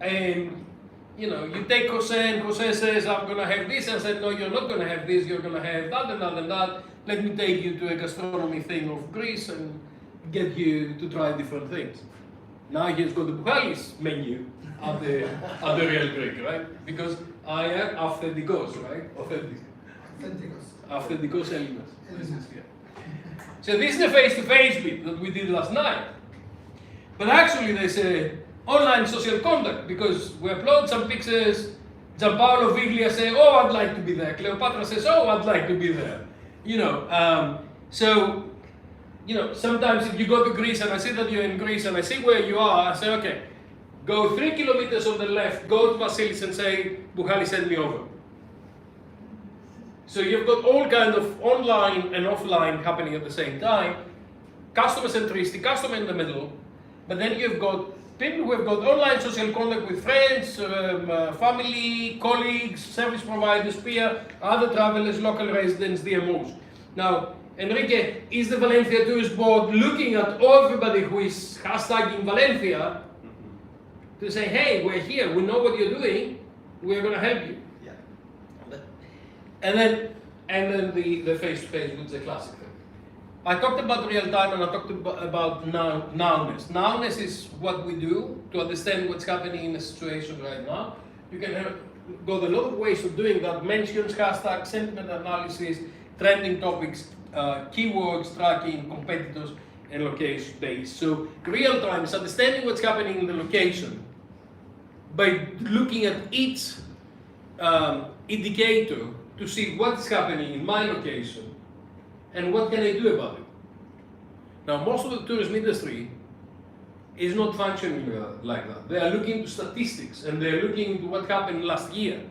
And, you take Jose and Jose says, I'm going to have this. I said, no, you're not going to have this. You're going to have that and that and that. Let me take you to a gastronomy thing of Greece and get you to try different things. Now he's got the Buhalis menu at the real Greek, right? Because I am authenticos, right? Authenticos Elinas. So this is the face-to-face bit that we did last night. But actually there's a online social contact because we upload some pictures. Gianpaolo Viglia says, oh, I'd like to be there. Cleopatra says, oh, I'd like to be there. Sometimes if you go to Greece and I see that you're in Greece and I see where you are, I say, okay, go 3 kilometers on the left, go to Vasilis and say, Buhalis, send me over. So you've got all kinds of online and offline happening at the same time. Customer centricity, customer in the middle, but then you've got people who have got online social contact with friends, family, colleagues, service providers, peer, other travelers, local residents, DMOs. Now, Enrique, is the Valencia Tourist Board looking at everybody who is hashtagging Valencia to say, hey, we're here, we know what you're doing, we're going to help you. Yeah. And then the face-to-face was the classic thing. I talked about real time and I talked about nowness. Nowness is what we do to understand what's happening in a situation right now. You can go a lot of ways of doing that. Mentions, hashtags, sentiment analysis, trending topics, keywords, tracking, competitors, and location based. So real time is understanding what's happening in the location by looking at each indicator to see what's happening in my location and what can I do about it. Now, most of the tourism industry is not functioning like that. They are looking to statistics and they're looking into what happened last year.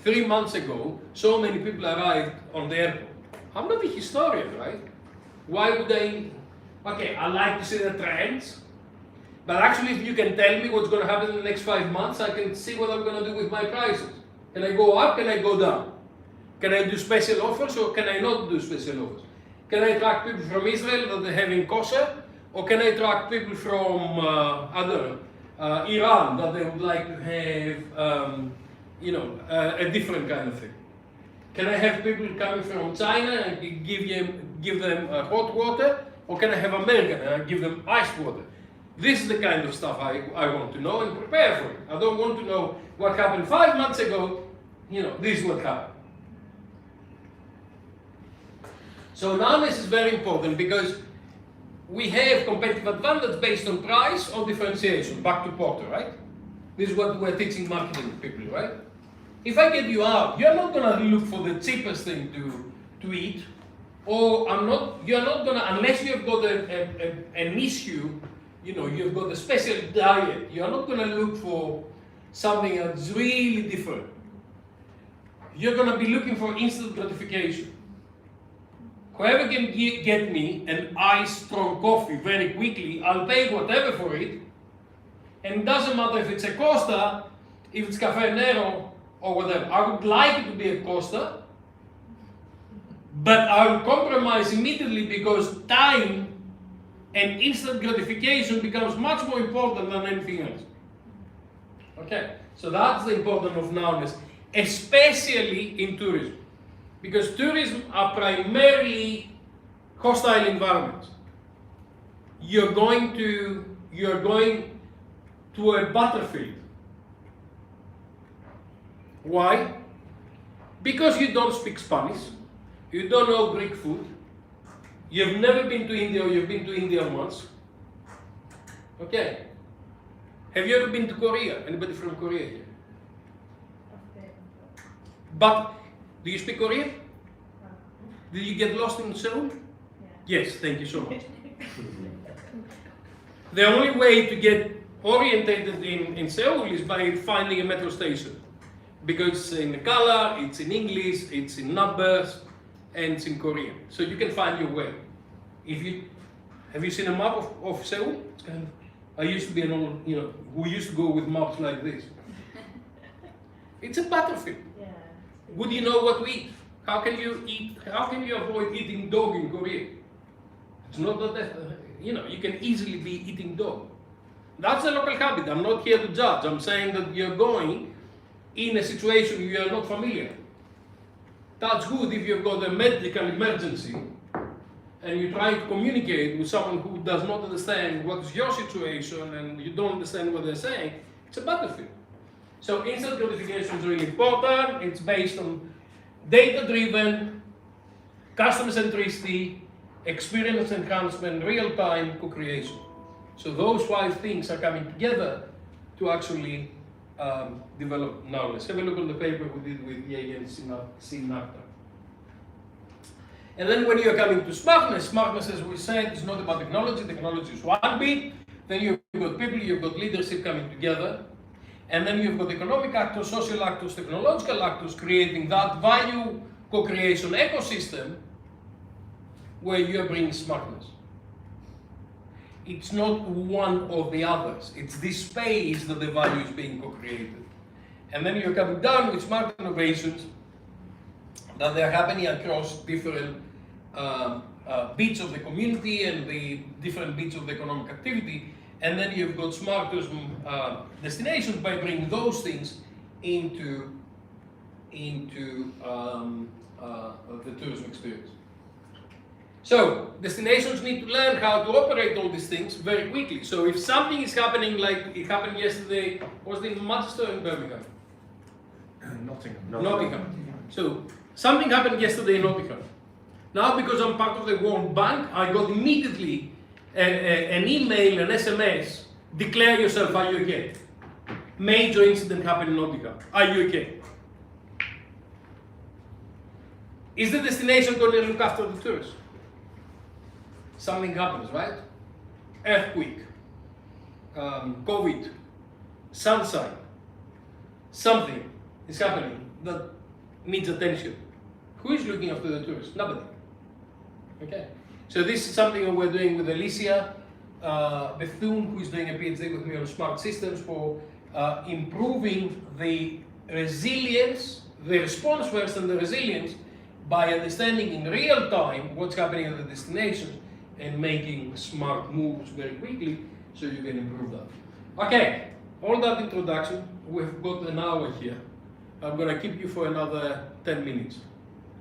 3 months ago, so many people arrived on the airport. I'm not a historian, right? Why would I? Okay, I like to see the trends, but actually if you can tell me what's going to happen in the next 5 months, I can see what I'm going to do with my prices. Can I go up? Can I go down? Can I do special offers or can I not do special offers? Can I attract people from Israel that they're having kosher? Or can I attract people from Iran that they would like to have, a different kind of thing? Can I have people coming from China and give them hot water? Or can I have American and give them ice water? This is the kind of stuff I want to know and prepare for it. I don't want to know what happened 5 months ago. This is what happened. So nowness is very important because we have competitive advantage based on price or differentiation, back to Porter, right? This is what we're teaching marketing people, right? If I get you out, you're not gonna look for the cheapest thing to eat, or you're not gonna, unless you've got an issue, you've got a special diet, you're not gonna look for something that's really different. You're gonna be looking for instant gratification. Whoever can get me an iced strong coffee very quickly, I'll pay whatever for it. And it doesn't matter if it's a Costa, if it's Cafe Nero, or whatever. I would like it to be a Costa, but I will compromise immediately because time and instant gratification becomes much more important than anything else. Okay, so that's the importance of nowness, especially in tourism. Because tourism are primarily hostile environments. you're going to a battlefield. Why? Because you don't speak Spanish, you don't know Greek food, you've never been to India or you've been to India once. Okay. Have you ever been to Korea? Anybody from Korea here? But do you speak Korean? Did you get lost in Seoul? Yes, thank you so much. The only way to get orientated in Seoul is by finding a metro station. Because it's in color, it's in English, it's in numbers, and it's in Korean. So you can find your way. Have you seen a map of Seoul? It's kind of, I used to be an old, who used to go with maps like this. It's a battlefield. Yeah. Would you know what to eat? How can you avoid eating dog in Korea? It's not that, you can easily be eating dog. That's a local habit. I'm not here to judge. I'm saying that you're going in a situation you are not familiar. That's good if you've got a medical emergency and you try to communicate with someone who does not understand what is your situation and you don't understand what they're saying. It's a battlefield. So instant gratification is really important. It's based on data-driven, customer centricity, experience enhancement, real-time co-creation. So those 5 things are coming together to actually develop knowledge. Have a look on the paper we did with Ye and Sinatra. And then when you're coming to smartness, as we said, is not about technology. Technology is one bit. Then you've got people, you've got leadership coming together. And then you've got economic actors, social actors, technological actors creating that value co-creation ecosystem where you are bringing smartness. It's not one or the others. It's this space that the value is being co-created. And then you're coming down with smart innovations that they're happening across different bits of the community and the different bits of the economic activity. And then you've got smart tourism destinations by bringing those things into the tourism experience. So destinations need to learn how to operate all these things very quickly. So if something is happening like it happened yesterday, was it in Manchester or in Birmingham? Nottingham. So something happened yesterday in Nottingham. Now because I'm part of the World Bank, I got immediately an email, an SMS, declare yourself, are you okay? Major incident happened in Nottingham, are you okay? Is the destination going to look after the tourists? Something happens, right? Earthquake, COVID, sunshine, something is happening that needs attention. Who is looking after the tourists? Nobody. Okay. So this is something that we're doing with Alicia Bethune, who is doing a PhD with me on smart systems for improving the resilience, the response first and the resilience by understanding in real time what's happening at the destinations and making smart moves very quickly so you can improve that. Okay, all that introduction, we've got an hour here. I'm going to keep you for another 10 minutes.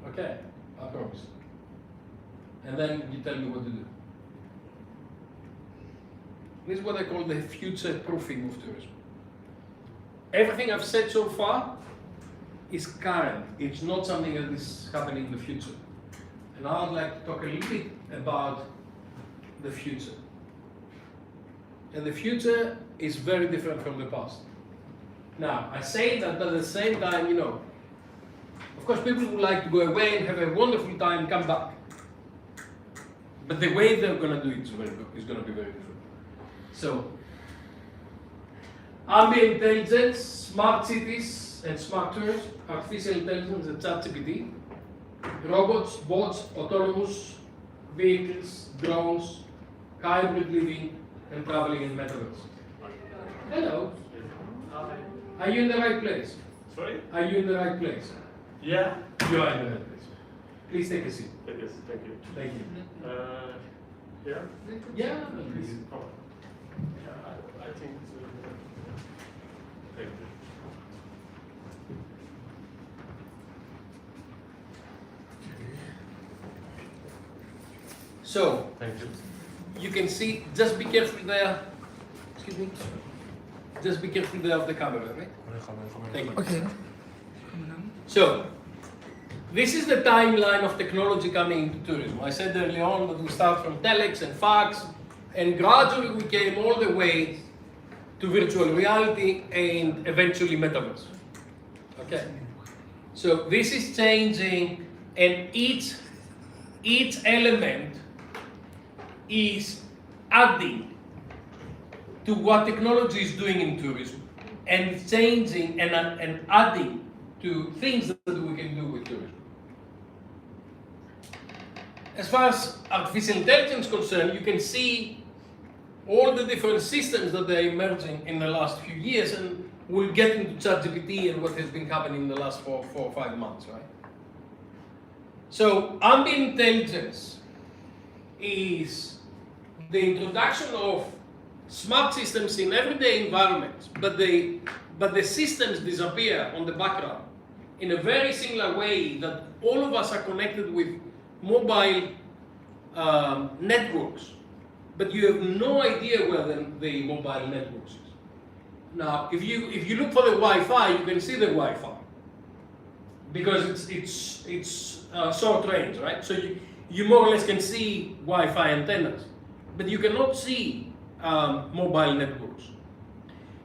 Okay, I promise. And then you tell me what to do. This is what I call the future proofing of tourism. Everything I've said so far is current. It's not something that is happening in the future. And I would like to talk a little bit about the future. And the future is very different from the past. Now, I say that, but at the same time, of course people would like to go away and have a wonderful time, come back. But the way they're going to do it is going to be very different. So, ambient intelligence, smart cities and smart tourism, artificial intelligence and ChatGPT, robots, bots, autonomous vehicles, drones, hybrid living and traveling in Metaverse. Hello. Are you in the right place? Sorry? Are you in the right place? Yeah. You are in the right place. Please take a seat. Yes, thank you. Thank you. Yeah? Yeah, please. Oh. Yeah, I think. Thank you. So, Thank you. you can see, just be careful there. Excuse me. Just be careful there of the camera, right? Thank you. Okay. So, this is the timeline of technology coming into tourism. I said early on that we start from telex and fax, and gradually we came all the way to virtual reality and eventually metaverse. Okay. So this is changing, and each element is adding to what technology is doing in tourism, and it's changing and adding to things that we can do with tourism. As far as artificial intelligence is concerned, you can see all the different systems that are emerging in the last few years, and we'll get into ChatGPT and what has been happening in the last four or 5 months, right? So ambient intelligence is the introduction of smart systems in everyday environments, but the systems disappear on the background in a very similar way that all of us are connected with mobile networks, but you have no idea where the mobile networks is. Now, if you look for the Wi-Fi, you can see the Wi-Fi because it's short range, right? So you more or less can see Wi-Fi antennas, but you cannot see mobile networks.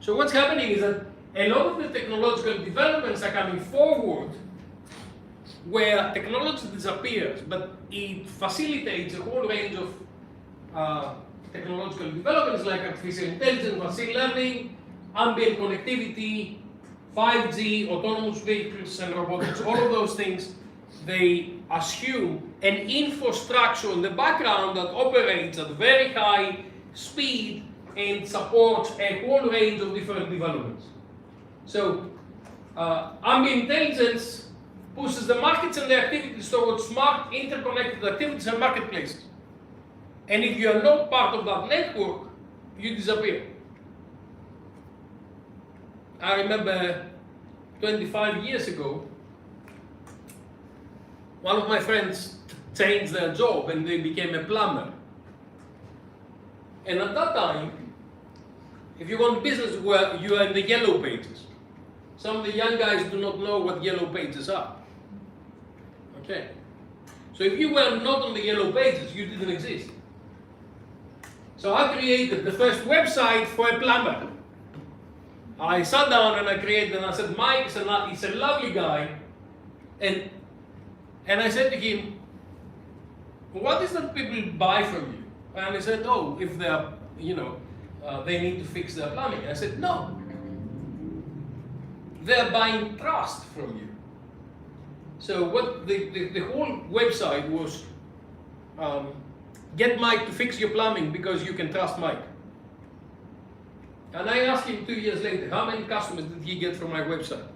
So what's happening is that a lot of the technological developments are coming forward where technology disappears, but it facilitates a whole range of technological developments like artificial intelligence, machine learning, ambient connectivity, 5G, autonomous vehicles and robotics. All of those things, they assume an infrastructure in the background that operates at very high speed and supports a whole range of different developments. So, ambient intelligence pushes the markets and the activities towards smart, interconnected activities and marketplaces. And if you are not part of that network, you disappear. I remember 25 years ago, one of my friends changed their job and they became a plumber. And at that time, if you want business, well, you are in the yellow pages. Some of the young guys do not know what yellow pages are. Okay. So if you were not on the yellow pages, you didn't exist. So I created the first website for a plumber. I sat down and I created, and I said, Mike is a lovely guy. And I said to him, what is that people buy from you? And he said, oh, if they are, they need to fix their plumbing. I said, no. They're buying trust from you. So what the whole website was, get Mike to fix your plumbing because you can trust Mike. And I asked him 2 years later, how many customers did he get from my website?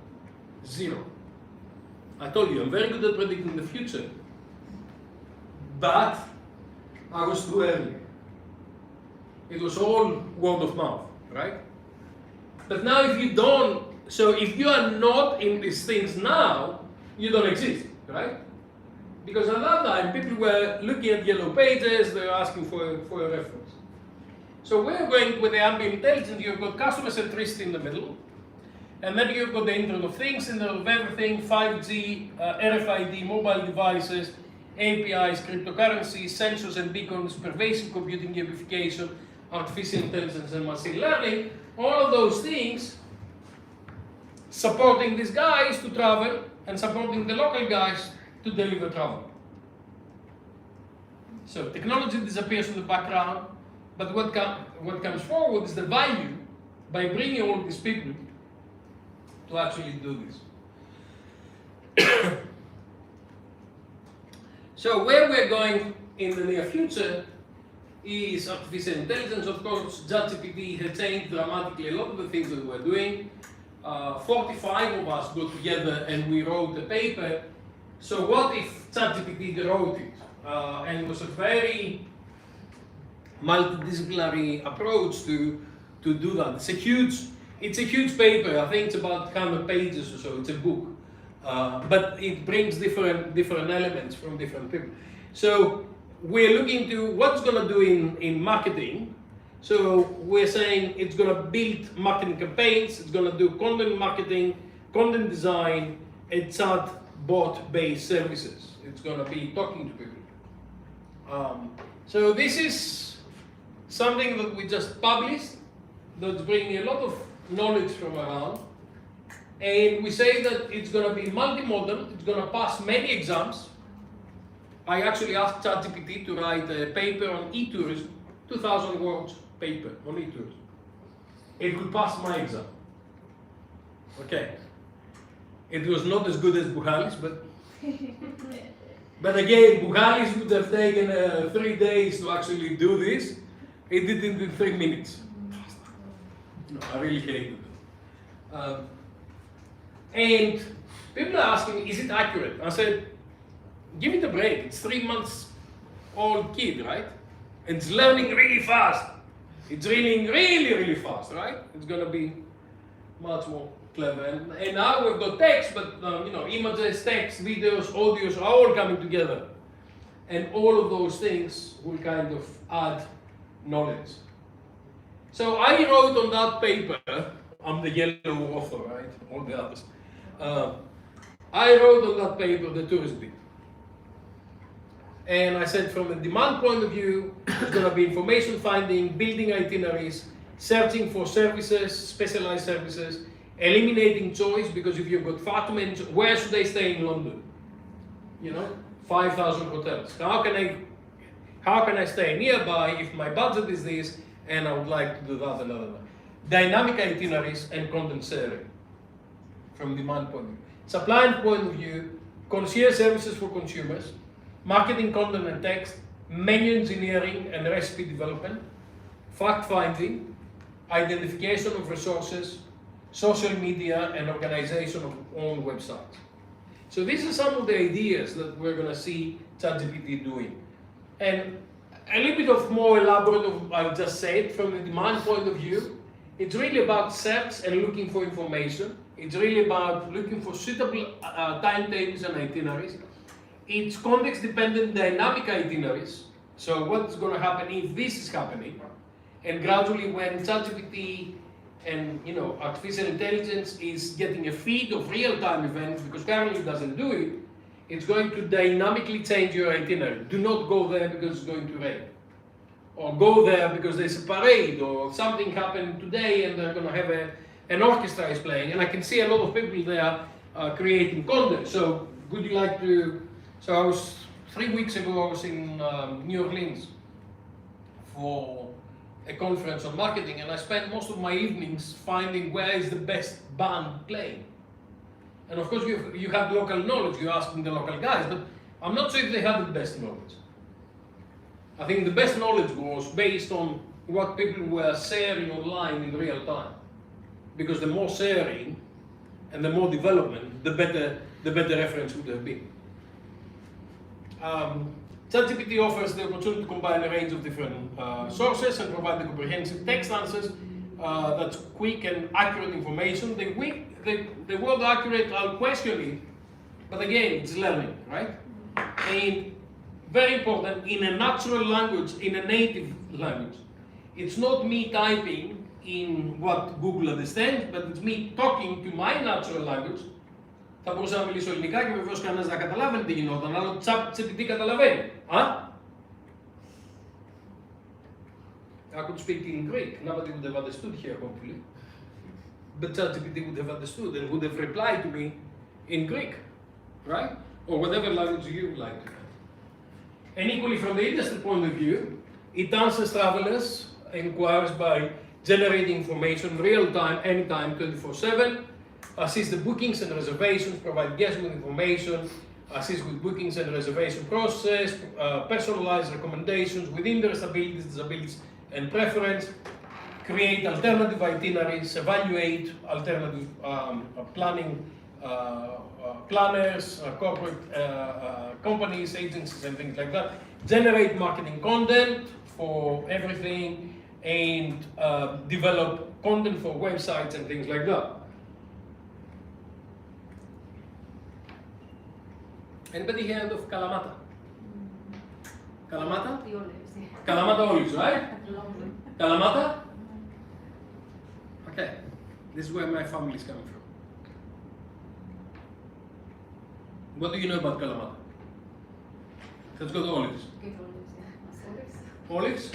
0. I told you, I'm very good at predicting the future. But I was too early. It was all word of mouth, right? But now if you are not in these things now, you don't exist, right? Because at that time, people were looking at yellow pages, they were asking for a reference. So we're going with the ambient intelligence, you've got customer centricity in the middle, and then you've got the Internet of Things, Internet of Everything, 5G, RFID, mobile devices, APIs, cryptocurrencies, sensors and beacons, pervasive computing gamification, artificial intelligence and machine learning, all of those things supporting these guys to travel and supporting the local guys to deliver travel. So technology disappears from the background, but what comes forward is the value by bringing all these people to actually do this. So where we're going in the near future is artificial intelligence. Of course, ChatGPT has changed dramatically a lot of the things that we're doing. 45 of us got together and we wrote a paper. So what if ChatGPT wrote it? And it was a very multidisciplinary approach to do that. It's a huge paper. I think it's about 100 pages or so. It's a book, but it brings different elements from different people. So we're looking to what's going to do in marketing. So we're saying it's going to build marketing campaigns, it's going to do content marketing, content design, and chatbot-based services. It's going to be talking to people. So this is something that we just published that's bringing a lot of knowledge from around. And we say that it's going to be multimodal, it's going to pass many exams. I actually asked ChatGPT to write a paper on e-tourism, 2,000 words paper on e-tourism. It will pass my exam. Okay. It was not as good as Buhalis, but again, Buhalis would have taken 3 days to actually do this. He did it in 3 minutes. No, I really hated it. And people are asking, is it accurate? I said, give it a break. It's 3 months old kid, right? It's learning really fast. It's reading really, really fast, right? It's going to be much more clever. And now we've got text, but images, text, videos, audios are all coming together. And all of those things will kind of add knowledge. So I wrote on that paper, I'm the yellow author, right? All the others. I wrote on that paper the tourist bit. And I said from a demand point of view, it's going to be information finding, building itineraries, searching for services, specialized services, eliminating choice, because if you've got far too many, where should I stay in London? 5,000 hotels. How can I stay nearby if my budget is this and I would like to do that another one? Dynamic itineraries and content sharing from demand point of view. Supply point of view, concierge services for consumers, marketing content and text, menu engineering and recipe development, fact finding, identification of resources, social media and organization of own websites. So these are some of the ideas that we're going to see ChatGPT doing. And a little bit of more elaborate, I'll just say it, from the demand point of view, it's really about search and looking for information. It's really about looking for suitable timetables and itineraries. It's context-dependent dynamic itineraries. So what's going to happen if this is happening? And gradually when ChatGPT and artificial intelligence is getting a feed of real-time events, because currently it doesn't do it, it's going to dynamically change your itinerary. Do not go there because it's going to rain. Or go there because there's a parade, or something happened today and they're going to have an orchestra is playing. And I can see a lot of people there creating content. So would you like to... So 3 weeks ago, I was in New Orleans for a conference on marketing, and I spent most of my evenings finding where is the best band playing. And of course, you have local knowledge, you're asking the local guys, but I'm not sure if they had the best knowledge. I think the best knowledge was based on what people were sharing online in real time. Because the more sharing and the more development, the better reference would have been. ChatGPT offers the opportunity to combine a range of different sources and provide the comprehensive text answers that's quick and accurate information. The word accurate, I'll question it, but again, it's learning, right? And very important, in a natural language, in a native language. It's not me typing in what Google understands, but it's me talking to my natural language. Θα μπορούσα να μιλήσω ελληνικά και βεβαίως κανένας να καταλάβαινε τι γινόταν, αλλά το ChatGPT καταλαβαίνει. I could speak in Greek. Nobody would have understood here, hopefully. But ChatGPT would have understood and would have replied to me in Greek, right? Or whatever language you would like to have. And equally, from the industry point of view, it answers travelers' inquiries by generating information real time, anytime, 24/7. Assist the bookings and reservations, provide guests with information, assist with bookings and reservation process, personalized recommendations within their abilities, disabilities, and preference, create alternative itineraries, evaluate alternative planning planners, corporate companies, agencies, and things like that, generate marketing content for everything, and develop content for websites and things like that. Anybody heard of Kalamata? Kalamata? The olives, yeah. Kalamata olives, right? Lovely. Kalamata? Okay, this is where my family is coming from. What do you know about Kalamata? Let's go to olives. Good olives, yeah. Nice olives. Olives?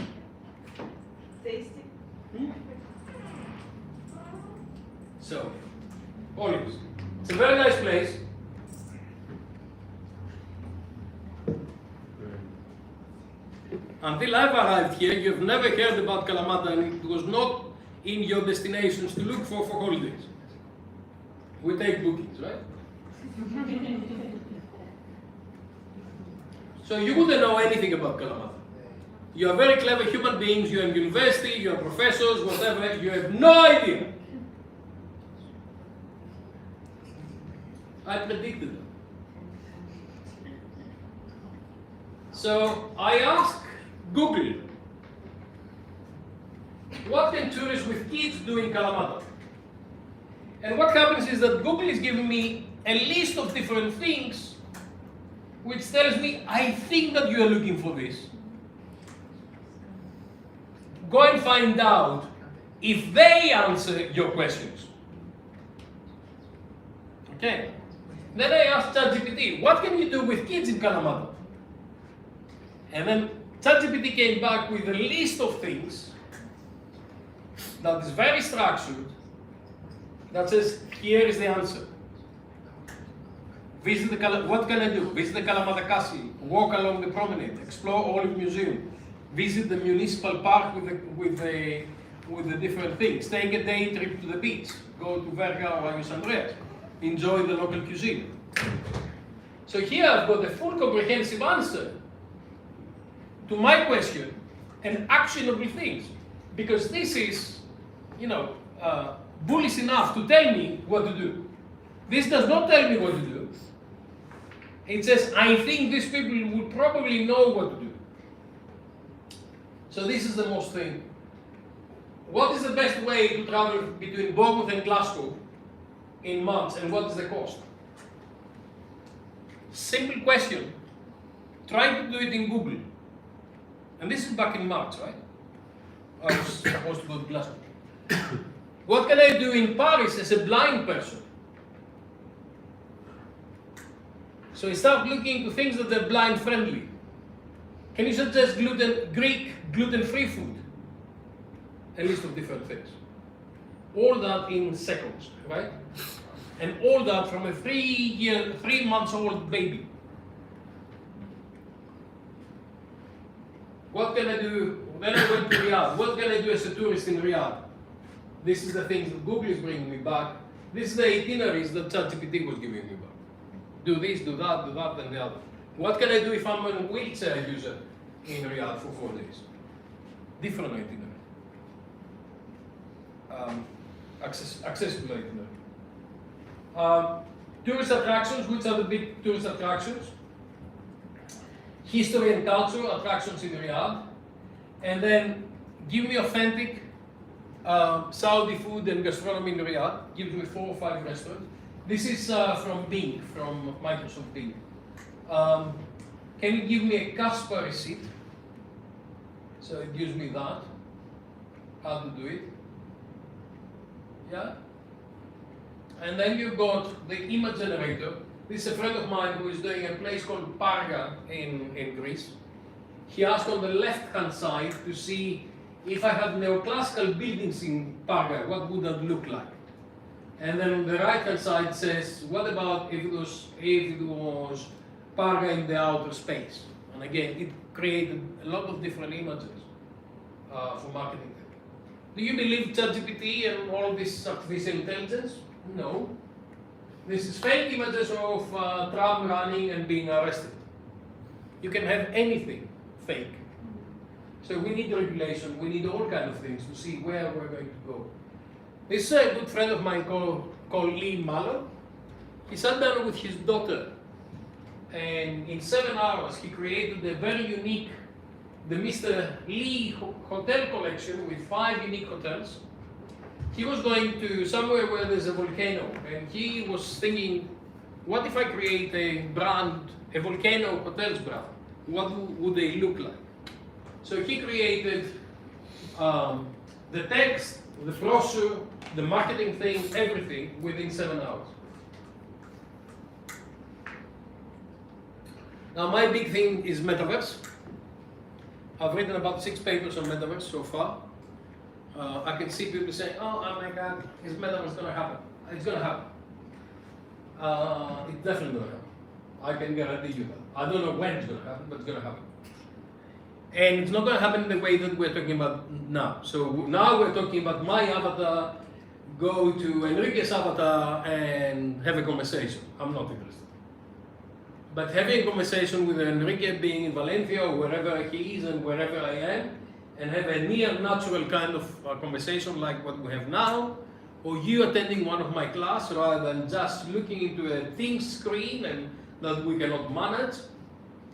Tasty. So, olives. It's a very nice place. Until I've arrived here, you've never heard about Kalamata, and it was not in your destinations to look for holidays. We take bookings, right? So you wouldn't know anything about Kalamata. You are very clever human beings, you're in university, you're professors, whatever, you have no idea. I predicted that. So I asked Google, what can tourists with kids do in Kalamata? And what happens is that Google is giving me a list of different things which tells me, I think that you are looking for this. Go and find out if they answer your questions. Okay. Then I asked ChatGPT, what can you do with kids in Kalamata? And then ChatGPT came back with a list of things that is very structured, that says, here is the answer. Visit the what can I do? Visit the Kalamata Castle, walk along the promenade, explore Olive Museum, visit the municipal park with the different things, take a day trip to the beach, go to Verga or Ayos Andreas, enjoy the local cuisine. So here I've got a full comprehensive answer to my question and actionable things, because this is, bullish enough to tell me what to do. This does not tell me what to do. It says, I think these people would probably know what to do. So this is the most thing. What is the best way to travel between Bournemouth and Glasgow in months, and what is the cost? Simple question. Try to do it in Google. And this is back in March, right? I was supposed to go to Glasgow. What can I do in Paris as a blind person? So I start looking to things that are blind friendly. Can you suggest Greek gluten-free food? A list of different things. All that in seconds, right? And all that from a 3 months old baby. What can I do? Then I went to Riyadh. What can I do as a tourist in Riyadh? This is the things that Google is bringing me back. This is the itineraries that ChatGPT was giving me back. Do this, do that, and the other. What can I do if I'm a wheelchair user in Riyadh for 4 days? Different itinerary. Accessible itinerary. Tourist attractions, which are the big tourist attractions? History and culture attractions in Riyadh. And then give me authentic Saudi food and gastronomy in Riyadh. Gives me 4 or 5 restaurants. This is from Bing, from Microsoft Bing. Can you give me a Casper receipt? So it gives me that, how to do it. Yeah? And then you've got the image generator. This is a friend of mine who is doing a place called Parga in Greece. He asked on the left-hand side to see if I had neoclassical buildings in Parga, what would that look like? And then on the right-hand side says, what about if it was Parga in the outer space? And again, it created a lot of different images for marketing. Do you believe ChatGPT and all this artificial intelligence? No. This is fake images of Trump running and being arrested. You can have anything fake. So we need regulation, we need all kinds of things to see where we're going to go. This is a good friend of mine called Lee Mallow. He sat down with his daughter, and in 7 hours he created a very unique, the Mr. Lee Hotel Collection with 5 unique hotels. He was going to somewhere where there's a volcano, and he was thinking, what if I create a brand, a volcano hotels brand? what would they look like? So he created the text, the brochure, the marketing thing, everything within 7 hours. Now my big thing is Metaverse. I've written about 6 papers on Metaverse so far. I can see people saying, oh my God, is Metaverse going to happen? It's going to happen. It's definitely going to happen. I can guarantee you that. I don't know when it's going to happen, but it's going to happen. And it's not going to happen in the way that we're talking about now. So now we're talking about my avatar, go to Enrique's avatar and have a conversation. I'm not interested. But having a conversation with Enrique being in Valencia or wherever he is and wherever I am, and have a near natural kind of conversation like what we have now, or you attending one of my class rather than just looking into a thin screen and that we cannot manage,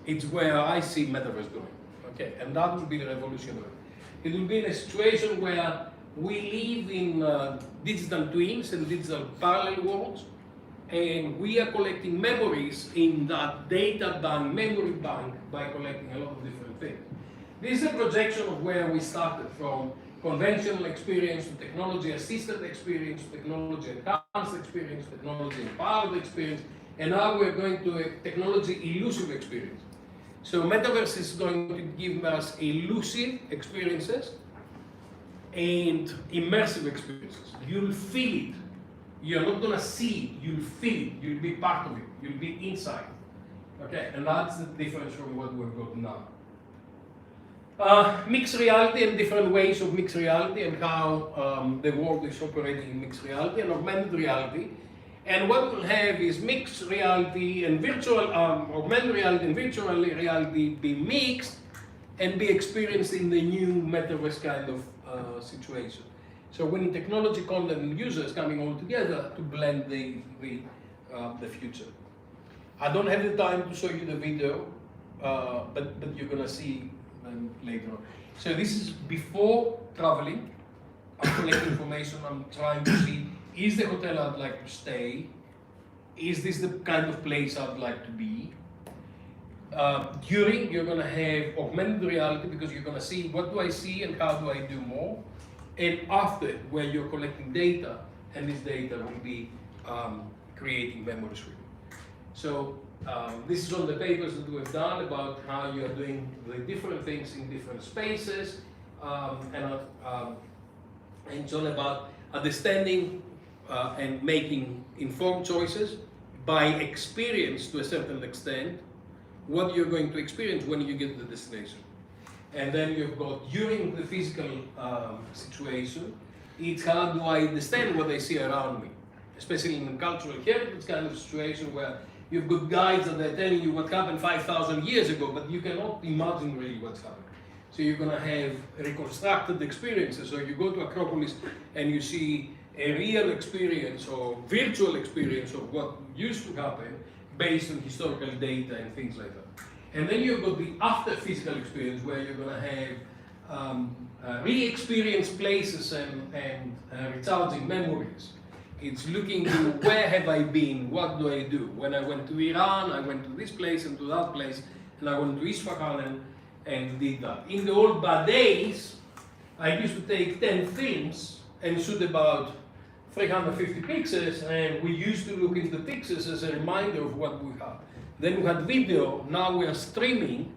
it's where I see Metaverse going. Okay, and that will be revolutionary. It will be in a situation where we live in digital twins and digital parallel worlds, and we are collecting memories in that data bank, memory bank, by collecting a lot of different things. This is a projection of where we started, from conventional experience to technology-assisted experience, technology-enhanced experience, technology-empowered experience, and now we're going to a technology-illusive experience. So Metaverse is going to give us elusive experiences and immersive experiences. You'll feel it. You're not going to see it, you'll feel it, you'll be part of it, you'll be inside. Okay, and that's the difference from what we've got now. Mixed reality and different ways of mixed reality and how the world is operating in mixed reality and augmented reality. And what we'll have is mixed reality and virtual, augmented reality and virtual reality be mixed and be experienced in the new Metaverse kind of situation. So we need technology, content, and users coming all together to blend the future. I don't have the time to show you the video, but you're gonna see them later on. So this is before traveling. I'm collecting information. I'm trying to see, is the hotel I'd like to stay? Is this the kind of place I'd like to be? During, you're gonna have augmented reality because you're gonna see what do I see and how do I do more. And after, where you're collecting data, and this data will be creating memories for you. So this is on the papers that we've done about how you are doing the different things in different spaces, and it's all about understanding and making informed choices by experience to a certain extent, what you're going to experience when you get to the destination. And then you've got during the physical situation, it's how do I understand what I see around me, especially in a cultural heritage kind of situation where you've got guides that are telling you what happened 5,000 years ago, but you cannot imagine really what's happened. So you're going to have reconstructed experiences. So you go to Acropolis and you see a real experience or virtual experience of what used to happen based on historical data and things like that. And then you've got the after physical experience where you're going to have re-experienced places and recharging memories. It's looking to where have I been, what do I do? When I went to Iran, I went to this place and to that place, and I went to Isfahan and did that. In the old bad days, I used to take 10 films and shoot about 350 pictures, and we used to look into the pictures as a reminder of what we have. Then we had video, now we are streaming.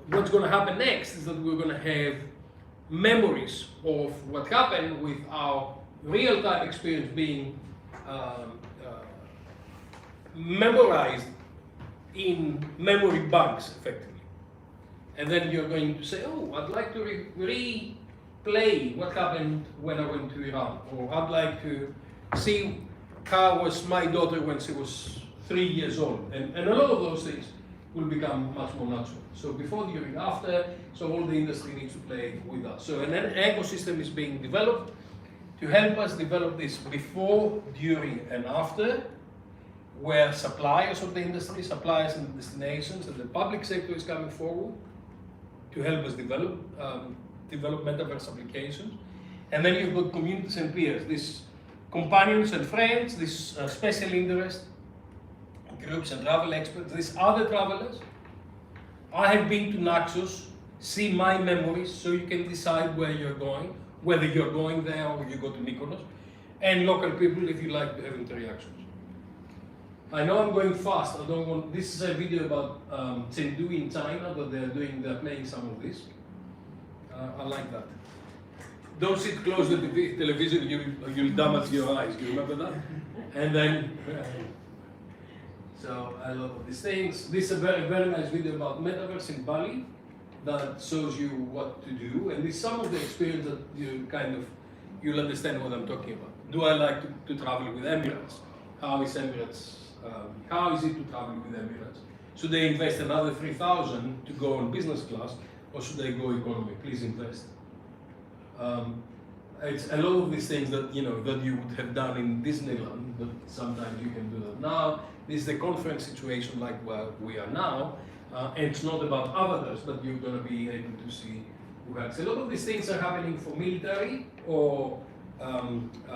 What's going to happen next is that we're going to have memories of what happened with our real-time experience being memorized in memory banks, effectively. And then you're going to say, oh, I'd like to replay what happened when I went to Iran, or I'd like to see how was my daughter when she was 3 years old, and a lot of those things will become much more natural. So before, during, after, so all the industry needs to play with us. So an ecosystem is being developed to help us develop this before, during, and after, where suppliers of the industry, suppliers and destinations, and the public sector is coming forward to help us develop Metaverse applications. And then you've got communities and peers, these companions and friends, these special interest groups and travel experts, these other travelers I have been to Naxos, see my memories, so you can decide where you're going, whether you're going there or you go to Mykonos, and local people if you like to have interactions. I know I'm going fast. I don't want. This is a video about Chengdu in China that they're playing some of this. I like that. Don't sit close to the television. You'll damage your eyes. Do you remember that? And then. So I love these things. This is a very, very nice video about Metaverse in Bali that shows you what to do, and this is some of the experience that you'll understand what I'm talking about. Do I like to travel with Emirates? How is Emirates? How is it to travel with Emirates? Should they invest another 3,000 to go on business class, or should they go economy? Please invest. It's a lot of these things that you would have done in Disneyland, but sometimes you can do that now. This is the conference situation like where we are now, and it's not about avatars, but you're going to be able to see who has. A lot of these things are happening for military or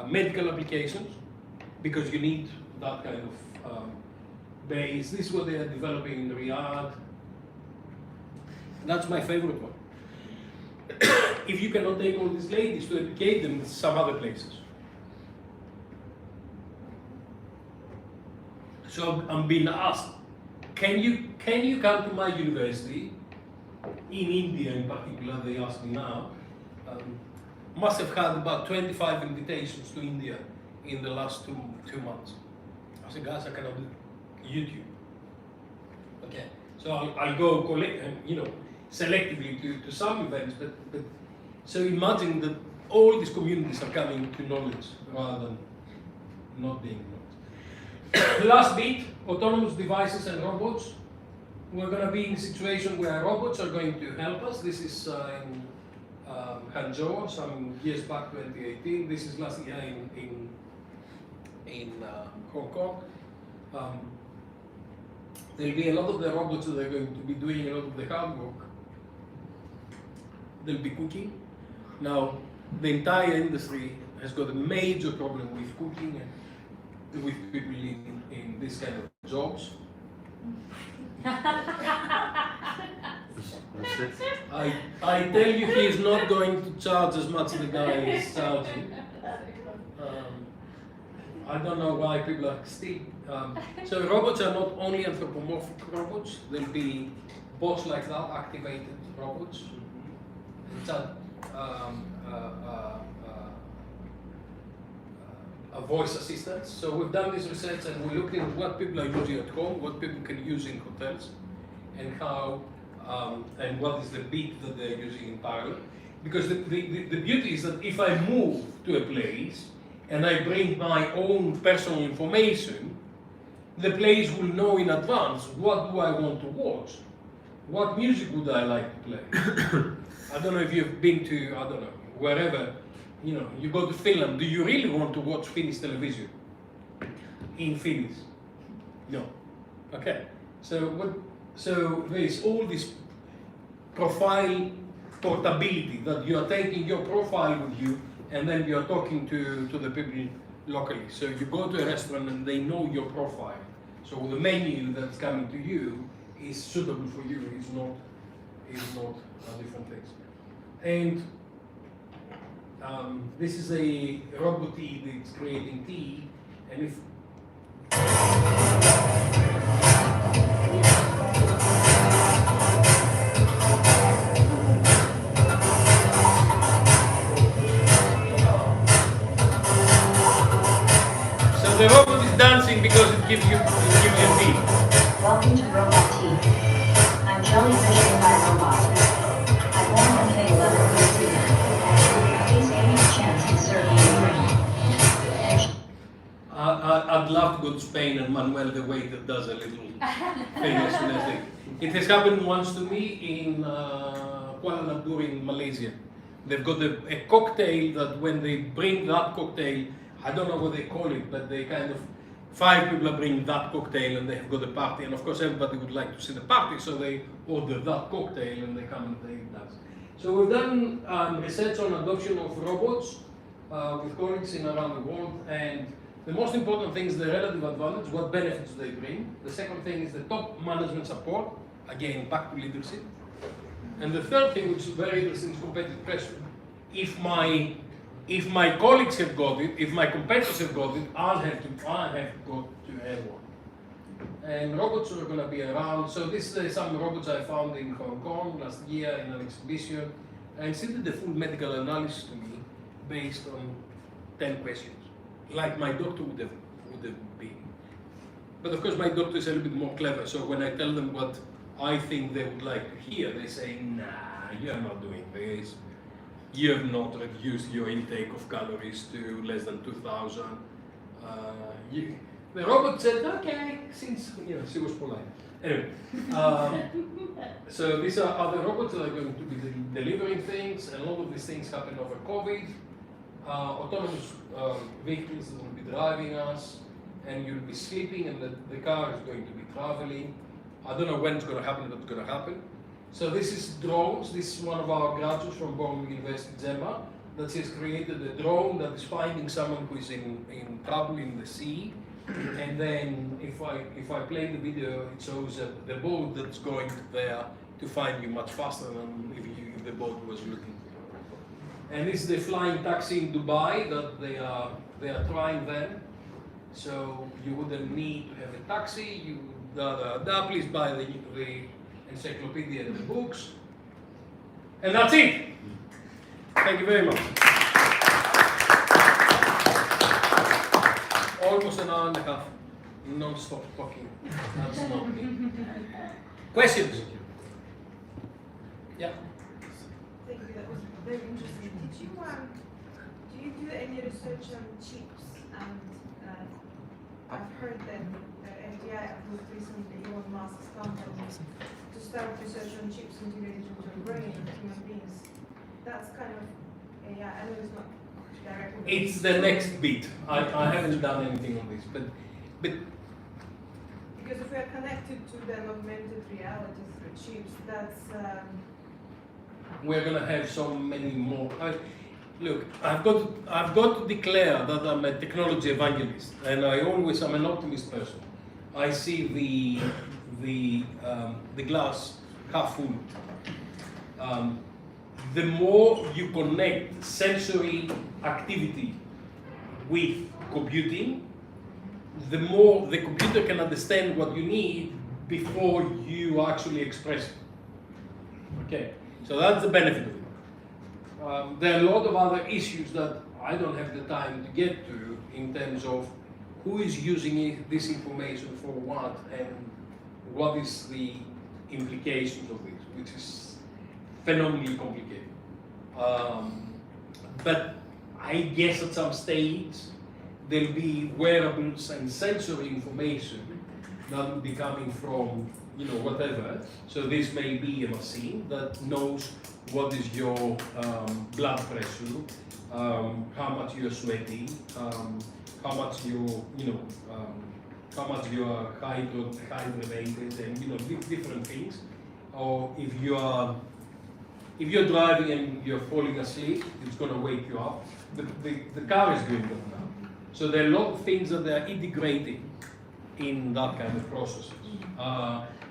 medical applications, because you need that kind of base. This is what they are developing in Riyadh. That's my favorite one. If you cannot take all these ladies to educate them, some other places. So I'm being asked, can you come to my university, in India in particular, they ask me now, must have had about 25 invitations to India in the last two months. I said, guys, I cannot do YouTube. Okay, so I'll go collect, selectively to some events, but so imagine that all these communities are coming to knowledge rather than not being knowledge. Last bit, autonomous devices and robots. We're going to be in a situation where robots are going to help us. This is in Hangzhou, some years back, 2018. This is last year in Hong Kong. There'll be a lot of the robots that are going to be doing a lot of the hard work. They'll be cooking. Now, the entire industry has got a major problem with cooking and with people in this kind of jobs. I tell you, he is not going to charge as much as the guy is charging. I don't know why people are still. So robots are not only anthropomorphic robots. There'll be bots like that, activated robots. It's a voice assistant. So we've done this research and we're looking at what people are using at home, what people can use in hotels, and how and what is the bit that they're using in parallel. Because the beauty is that if I move to a place and I bring my own personal information, the place will know in advance what do I want to watch, what music would I like to play. I don't know if you've been to, I don't know, wherever, you go to Finland, do you really want to watch Finnish television in Finnish? No. Okay. So there is all this profile portability that you are taking your profile with you and then you are talking to the people locally. So you go to a restaurant and they know your profile. So the menu that's coming to you is suitable for you, is not different things. And this is a robot tea that's creating tea, and if so the robot is dancing because it gives you tea. Welcome to Robot Tea. I'm jellyfishing my robot. I won't pay level receiver. Please give me a chance to serve you a drink. I'd love to go to Spain and Manuel the waiter does a little famous thing. It has happened once to me in Kuala Lumpur in Malaysia. They've got a cocktail that when they bring that cocktail, I don't know what they call it, but they kind of, 5 people are bringing that cocktail and they have got a party, and of course everybody would like to see the party, so they order that cocktail and they come and they dance. So we've done research on adoption of robots with colleagues in around the world, and the most important thing is the relative advantage, what benefits they bring. The second thing is the top management support, Again, back to leadership. And the third thing, which is very interesting, is competitive pressure. If my colleagues have got it, if my competitors have got it, I'll have to go to have one. And robots are going to be around. So this is some robots I found in Hong Kong last year in an exhibition, and she did the full medical analysis to me based on 10 questions, like my doctor would have been. But of course, my doctor is a little bit more clever. So when I tell them what I think they would like to hear, they say, "Nah, you're not doing this. You have not reduced your intake of calories to less than 2,000. The robot said, "Okay," since she was polite. Anyway, so these are other robots that are going to be delivering things, and all of these things happen over COVID. Autonomous vehicles that will be driving us, and you'll be sleeping, and the car is going to be traveling. I don't know when it's going to happen, but it's going to happen. So this is drones. This is one of our graduates from Birmingham University, Gemma, that has created a drone that is finding someone who is in trouble in the sea. And then if I play the video, it shows the boat that's going there to find you much faster than if the boat was looking for you. And this is the flying taxi in Dubai that they are trying them. So you wouldn't need to have a taxi. You please buy the encyclopedia and the books. And that's it. Thank you very much. Almost an hour and a half, non-stop talking. That's not me. Questions? Yeah. Thank you, that was very interesting. Do you do any research on chips? And I've heard that FDI approved recently Elon Musk's company to start research on chips integrated into the brain of human beings. That's kind of AI. I know it's not directly. It's the next bit. I haven't done anything on this, but because if we are connected to the augmented reality through chips, that's we're going to have so many more. Look, I've got to declare that I'm a technology evangelist, and I'm an optimist person. I see the glass half full. The more you connect sensory activity with computing, the more the computer can understand what you need before you actually express it. Okay, so that's the benefit of it. There are a lot of other issues that I don't have the time to get to in terms of who is using this information for what and what is the implications of this, which is phenomenally complicated. But I guess at some stage there'll be wearables and sensory information that will be coming from whatever. So this may be a machine that knows what is your blood pressure, how much you're sweating, how much you how much you are hydrated, and different things. Or if you're driving and you're falling asleep, it's going to wake you up. The car is doing that now. So there are a lot of things that they are integrating in that kind of processes.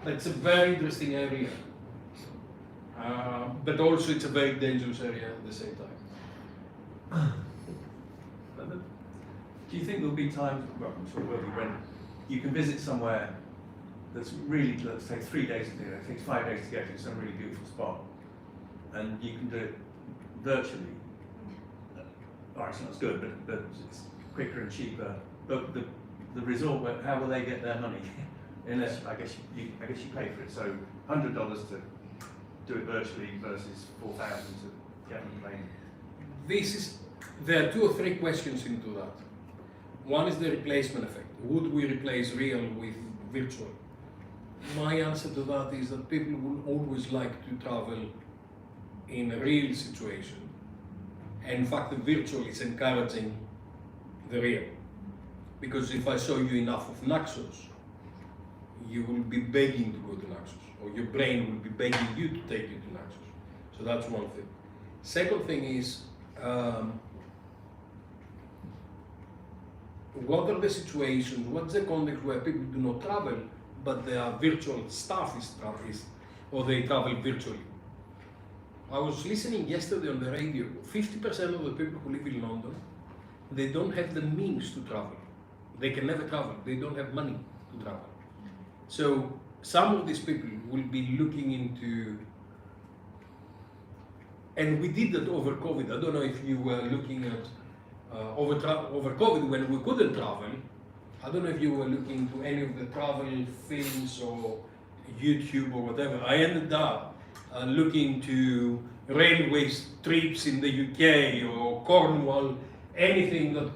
It's a very interesting area, but also it's a very dangerous area at the same time. Do you think there'll be times, well, I'm sure there will be, when you can visit somewhere that's really, let's say 3 days to do it, it takes 5 days to get to some really beautiful spot, and you can do it virtually? Alright, it's not as good, but it's quicker and cheaper. But the resort, how will they get their money? Unless I guess you pay for it. So $100 to do it virtually versus $4,000 to get on the plane. There are 2 or 3 questions into that. One is the replacement effect. Would we replace real with virtual? My answer to that is that people will always like to travel in a real situation. And in fact, the virtual is encouraging the real. Because if I show you enough of Naxos, you will be begging to go to Naxos, or your brain will be begging you to take you to Naxos. So that's one thing. Second thing is, what are the situations, what's the context where people do not travel, but their virtual staff is or they travel virtually. I was listening yesterday on the radio, 50% of the people who live in London, they don't have the means to travel. They can never travel, they don't have money to travel. So some of these people will be looking into, and we did that over COVID. I don't know if you were looking at over COVID when we couldn't travel. I don't know if you were looking to any of the travel films or YouTube or whatever. I ended up looking to railway trips in the UK or Cornwall, anything that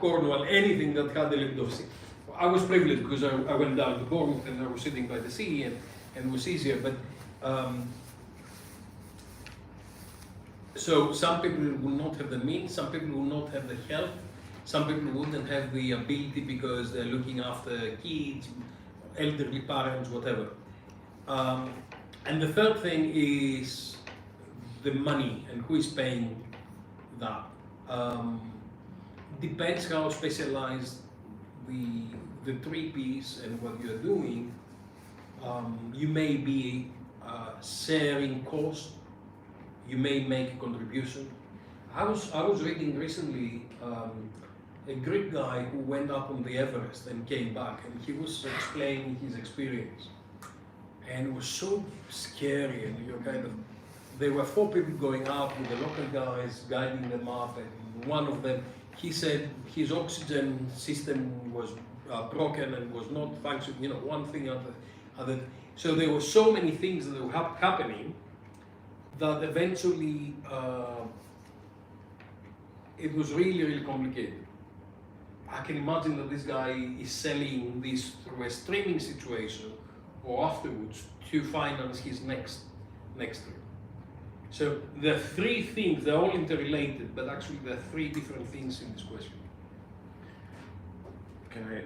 had a little bit of sea. I was privileged because I went down to Bournemouth and I was sitting by the sea and it was easier. But so some people will not have the means, some people will not have the help, some people wouldn't have the ability because they're looking after kids, elderly parents, whatever. And the third thing is the money and who is paying that. Depends how specialized the 3Ps and what you're doing. You may be sharing cost, you may make a contribution. I was reading recently a Greek guy who went up on the Everest and came back, and he was explaining his experience. And it was so scary, and you're kind of, there were 4 people going up with the local guys guiding them up, and one of them, he said his oxygen system was broken and was not functioning, one thing after other. So there were so many things that were happening that eventually it was really, really complicated. I can imagine that this guy is selling this through a streaming situation or afterwards to finance his next trip. So the 3 things, they're all interrelated, but actually there are 3 different things in this question. Can I?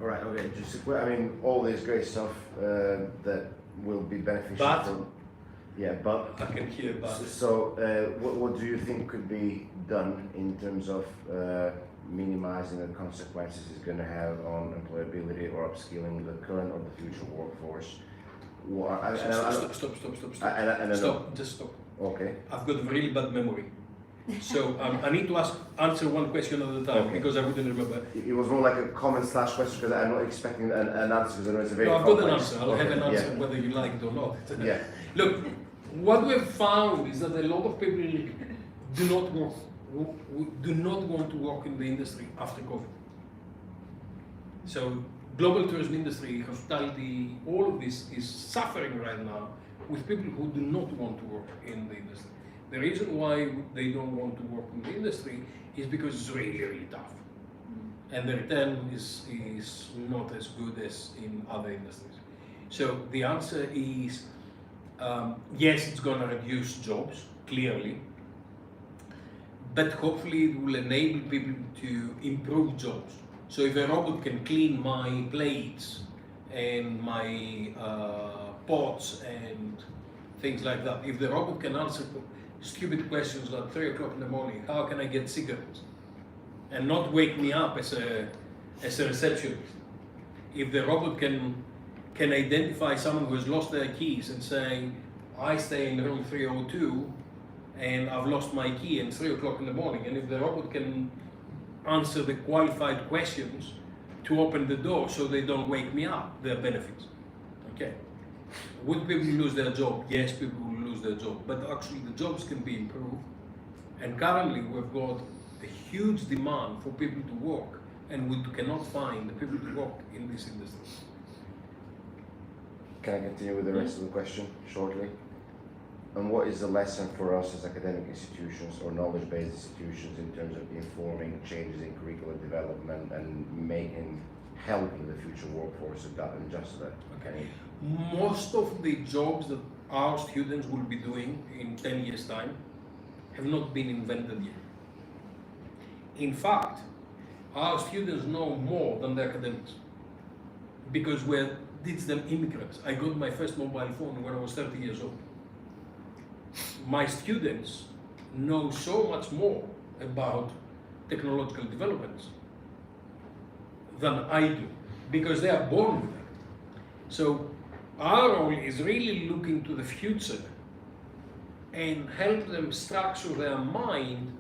All right, okay, just a quick, I mean, all this great stuff that will be beneficial But? for, yeah, but. I can hear but. So, what do you think could be done in terms of minimizing the consequences it's going to have on employability or upskilling the current or the future workforce? Stop, just stop. Okay. I've got a really bad memory. So I need to answer one question at a time, Okay. because I wouldn't remember. It was more like a comment / question because I'm not expecting an answer because I know it's a very No, I've got an complex- answer. I'll have an answer yeah. whether you like it or not. Yeah. Look, what we've found is that a lot of people do not want to work in the industry after COVID. So global tourism industry, hospitality, all of this is suffering right now with people who do not want to work in the industry. The reason why they don't want to work in the industry is because it's really, really tough. And the return is not as good as in other industries. So the answer is, yes, it's going to reduce jobs, clearly, but hopefully it will enable people to improve jobs. So if a robot can clean my plates and my pots and things like that, if the robot can answer stupid questions like 3 o'clock in the morning, how can I get cigarettes? And not wake me up as a receptionist. If the robot can identify someone who has lost their keys and say, I stay in room 302 and I've lost my key at 3 o'clock in the morning, and if the robot can answer the qualified questions to open the door so they don't wake me up, there are benefits. Okay. Would people lose their job? Yes, people will lose their job, but actually the jobs can be improved. And currently we've got a huge demand for people to work, and we cannot find the people to work in this industry. Can I continue with the rest of the question shortly? And what is the lesson for us as academic institutions or knowledge-based institutions in terms of informing changes in curricular development and helping the future workforce adjust to that? Okay. Most of the jobs that our students will be doing in 10 years' time have not been invented yet. In fact, our students know more than the academics because we're digital immigrants. I got my first mobile phone when I was 30 years old. My students know so much more about technological developments than I do. because they are born with them. So our role is really looking to the future and help them structure their mind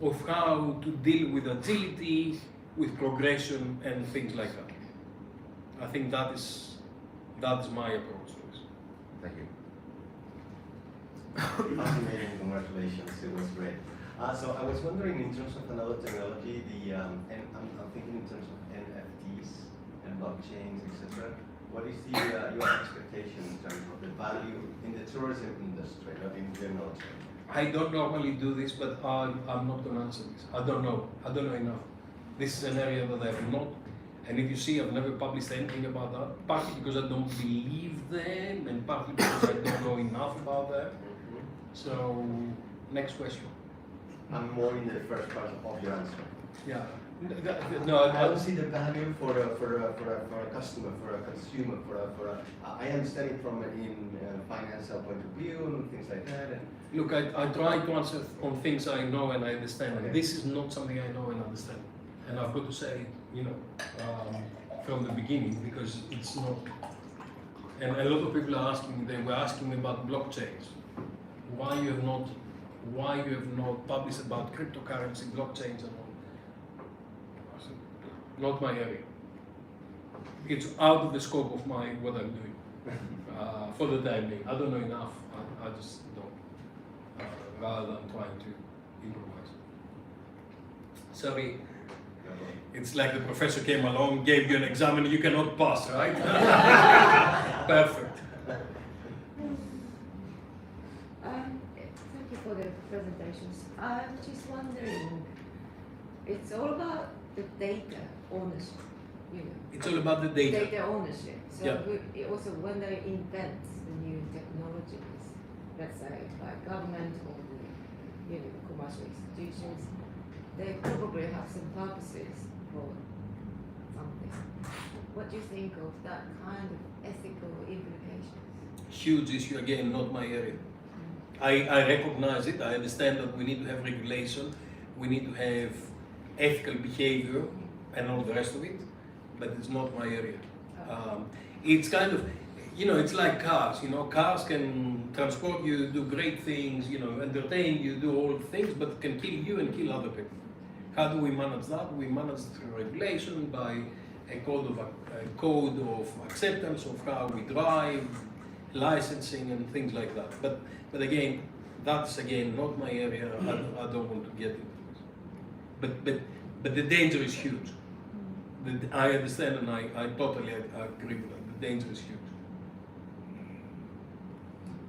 of how to deal with agility, with progression and things like that. I think that is my approach to this. Thank you. Fascinating, congratulations, it was great. So I was wondering in terms of another technology, and I'm thinking in terms of NFTs and blockchains, etc. What is your expectation in terms of the value in the tourism industry, not in general terms? I don't normally do this, but I'm not going to answer this. I don't know enough. This is an area that I have not, and if you see, I've never published anything about that, partly because I don't believe them, and partly because I don't know enough about them. So, next question. I'm more in the first part of your answer. Yeah. I don't see the value for a customer, for a consumer, I understand it from a financial point of view and things like that. And Look, I try to answer on things I know and I understand. Okay. And this is not something I know and understand. And I've got to say, from the beginning, because it's not. And a lot of people are asking. They were asking me about blockchains. Why you have not published about cryptocurrency, blockchains, and all? I said, not my area. It's out of the scope of what I'm doing for the time being. I don't know enough. I just don't. Rather than trying to improvise. Sorry. It's like the professor came along, gave you an exam, and you cannot pass, right? Perfect. Thank you for the presentations. I'm just wondering, it's all about the data ownership, It's all about the data. Data ownership. So Yeah. also when they invent the new technologies, let's say by government or the commercial institutions, they probably have some purposes for something. What do you think of that kind of ethical implications? Huge issue, again, not my area. I recognize it, I understand that we need to have regulation, we need to have ethical behavior and all the rest of it, but it's not my area. It's kind of, it's like cars, cars can transport you, do great things, entertain you, do all the things, but can kill you and kill other people. How do we manage that? We manage it through regulation by a code of acceptance of how we drive, licensing and things like that. But again, that's not my area. I don't want to get into this. But the danger is huge. I understand and I totally agree with that. The danger is huge.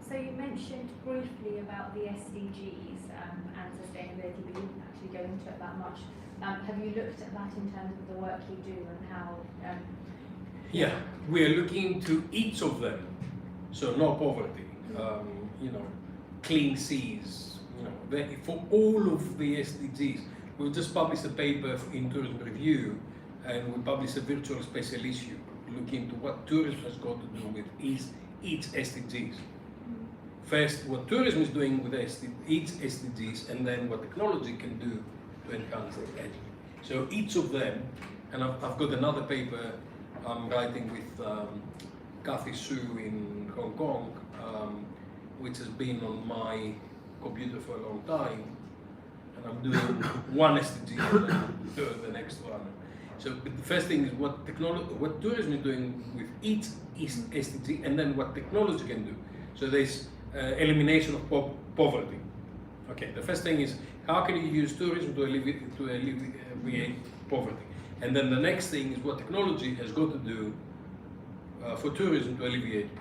So you mentioned briefly about the SDGs and sustainability, but you didn't actually go into it that much. Have you looked at that in terms of the work you do and how? Yeah, we are looking to each of them. So no poverty, clean seas, for all of the SDGs. We just published a paper in Tourism Review, and we published a virtual special issue looking into what tourism has got to do with each SDGs. First, what tourism is doing with each SDGs, and then what technology can do to enhance it. So each of them, and I've got another paper I'm writing with Kathy Su in Hong Kong, which has been on my computer for a long time, and I'm doing one SDG and then the next one. So the first thing is what tourism is doing with each SDG, and then what technology can do. So there's elimination of poverty. Okay, the first thing is how can you use tourism to alleviate poverty, and then the next thing is what technology has got to do for tourism to alleviate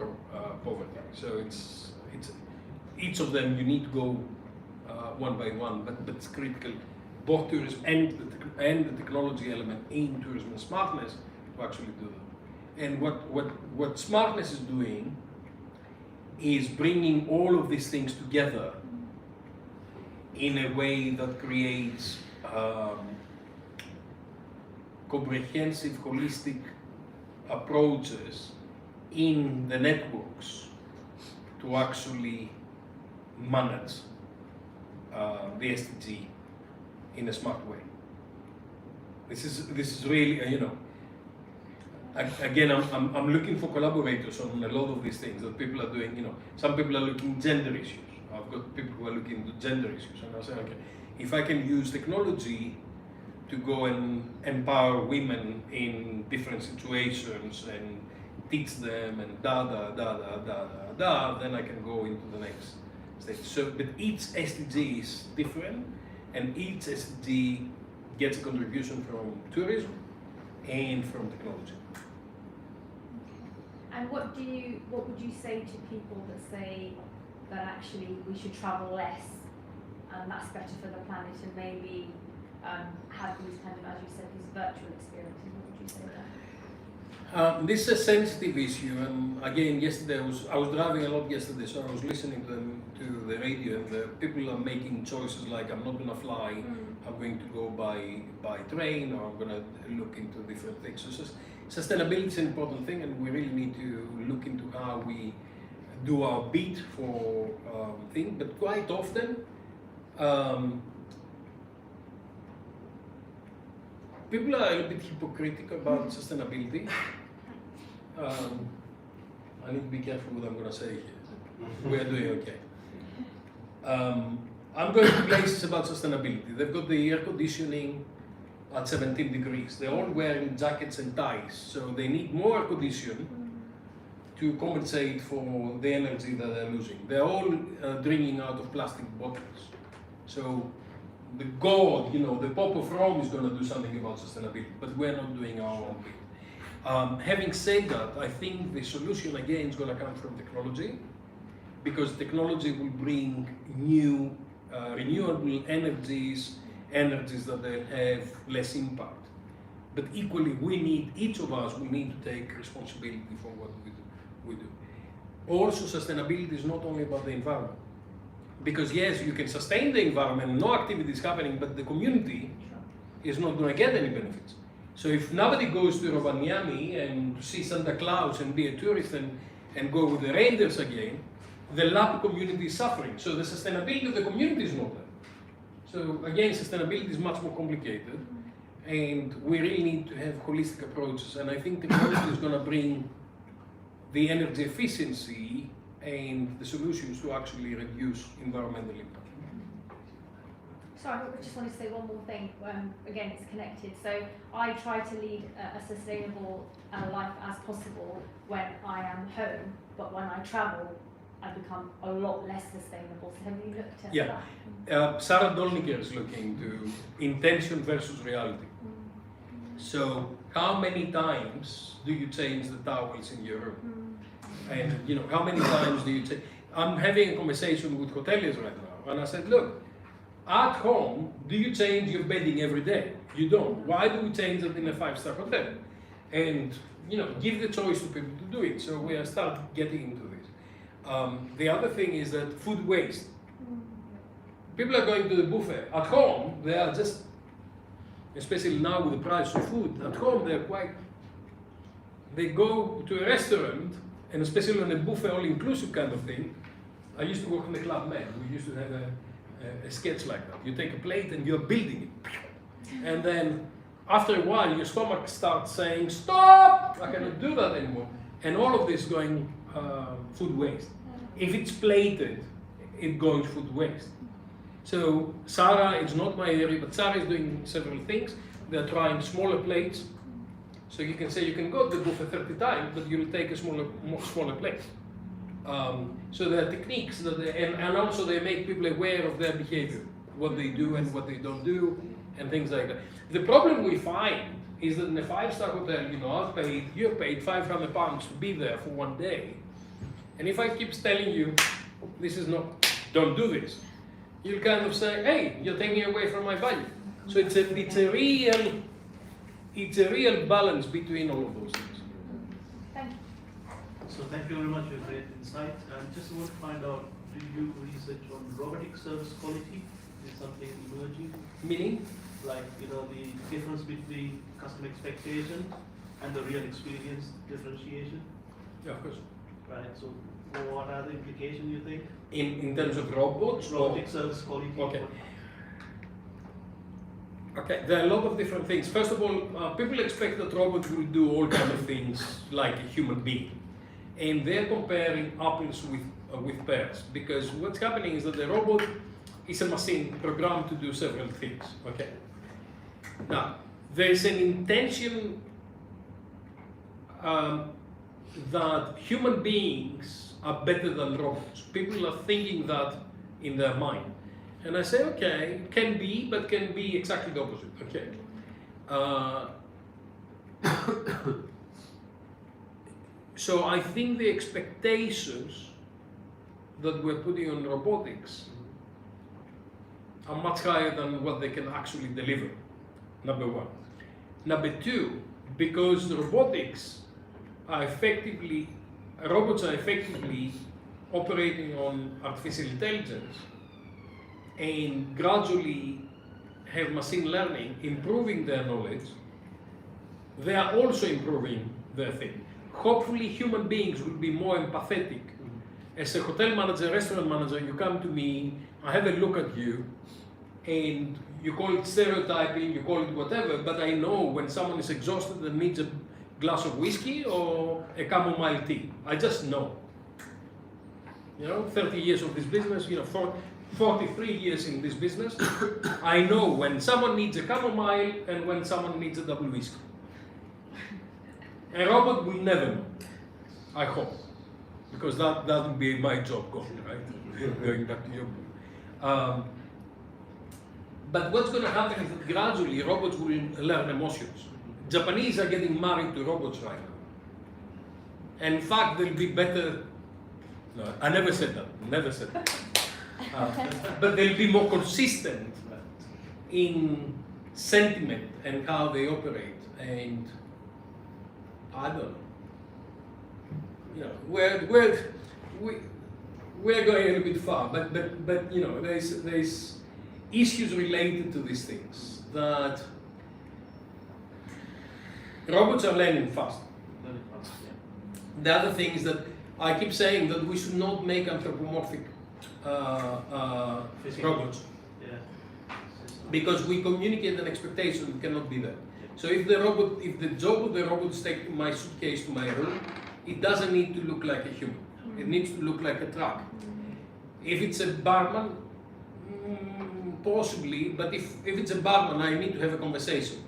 poverty. So it's each of them you need to go one by one, but it's critical, both tourism and the technology element in tourism and smartness to actually do that. And what smartness is doing is bringing all of these things together in a way that creates comprehensive, holistic approaches in the networks to actually manage the SDG in a smart way. This is really, Again, I'm looking for collaborators on a lot of these things that people are doing. You know, some people are looking gender issues. I've got people who are looking into gender issues, and I say, okay, if I can use technology to go and empower women in different situations and teach them and then I can go into the next stage. So, but each SDG is different, and each SDG gets a contribution from tourism and from technology. And what would you say to people that say that actually we should travel less and that's better for the planet, and maybe have these kind of, as you said, these virtual experiences? What would you say there? This is a sensitive issue, and again, yesterday I was driving a lot yesterday, so I was listening to the radio, and the people are making choices like, I'm not going to fly, I'm going to go by train, or I'm going to look into different things. So sustainability is an important thing, and we really need to look into how we do our bit for things. But quite often, people are a little bit hypocritical about sustainability. I need to be careful what I'm going to say here. We're doing okay. I'm going to places about sustainability. They've got the air conditioning at 17 degrees. They're all wearing jackets and ties, so they need more air conditioning to compensate for the energy that they're losing. They're all drinking out of plastic bottles. So the God, you know, the Pope of Rome is going to do something about sustainability, but we're not doing our own bit. Having said that, I think the solution again is going to come from technology, because technology will bring new renewable energies that they have less impact. But equally, each of us will need to take responsibility for what we do. Also, sustainability is not only about the environment. Because yes, you can sustain the environment, no activity is happening, but the community is not going to get any benefits. So if nobody goes to Rovaniemi and see Santa Claus and be a tourist and go with the reindeers again, the Lapu community is suffering. So the sustainability of the community is not there. So again, sustainability is much more complicated, and we really need to have holistic approaches. And I think technology is going to bring the energy efficiency and the solutions to actually reduce environmental impact. Sorry, I just wanted to say one more thing. Again, it's connected. So I try to lead a sustainable life as possible when I am home, but when I travel, I become a lot less sustainable. So have you looked at that? Sarah Dolniker is looking to intention versus reality. So how many times do you change the towels in your room? And you know, how many times do you change? I'm having a conversation with hoteliers right now, and I said, look, at home, do you change your bedding every day? You don't. Why do we change it in a 5-star hotel? And you know, give the choice to people to do it. So we are starting getting into this. The other thing is that food waste. People are going to the buffet. At home, they are just, especially now with the price of food, at home they go to a restaurant, and especially on a buffet all-inclusive kind of thing. I used to work in the Club Med. We used to have a sketch like that. You take a plate and you're building it. And then after a while, your stomach starts saying, stop, I cannot do that anymore. And all of this going food waste. If it's plated, it goes food waste. So Sarah, it's not my area, but Sarah is doing several things. They're trying smaller plates. So you can say you can go to the buffet 30 times, but you'll take a smaller plate. So there are techniques that and also they make people aware of their behavior, what they do and what they don't do, and things like that. The problem we find is that in a 5-star hotel, you know, you're paid £500 to be there for one day. And if I keep telling you, don't do this, you'll kind of say, hey, you're taking away from my budget. So it's a real balance between all of those things. Thank you. So thank you very much for your great insight. And just want to find out, do you research on robotic service quality? Is something emerging? Meaning? Like, you know, the difference between customer expectation and the real experience differentiation? Yeah, of course. Right, so what are the implications you think? In terms of robots? Robotic service quality. Okay. Okay, there are a lot of different things. First of all, people expect that robots will do all kinds of things like a human being, and they're comparing apples with pears, because what's happening is that the robot is a machine programmed to do several things. Okay. Now, there is an intention that human beings are better than robots. People are thinking that in their mind. And I say, okay, can be, but can be exactly the opposite, okay? So I think the expectations that we're putting on robotics are much higher than what they can actually deliver, number one. Number two, because the robots are effectively operating on artificial intelligence and gradually have machine learning improving their knowledge, they are also improving their thing. Hopefully human beings will be more empathetic. As a hotel manager, restaurant manager, you come to me, I have a look at you, and you call it stereotyping, you call it whatever, but I know when someone is exhausted and needs a glass of whiskey or a chamomile tea. I just know. 30 years of this business, 43 years in this business, I know when someone needs a chamomile and when someone needs a double whiskey. A robot will never know, I hope, because that would be my job gone, right? Going back to your point. But what's going to happen is that gradually robots will learn emotions. Japanese are getting married to robots right now. And in fact, they'll be better. No, I never said that. Never said that. But they'll be more consistent in sentiment and how they operate. And I don't know. We're going a little bit far. But there's issues related to these things that robots are learning fast. The other thing is that I keep saying that we should not make anthropomorphic robots, because we communicate an expectation that cannot be there. So if the job of the robot is taking my suitcase to my room, it doesn't need to look like a human. It needs to look like a truck. If it's a barman, possibly, but if it's a barman, I need to have a conversation.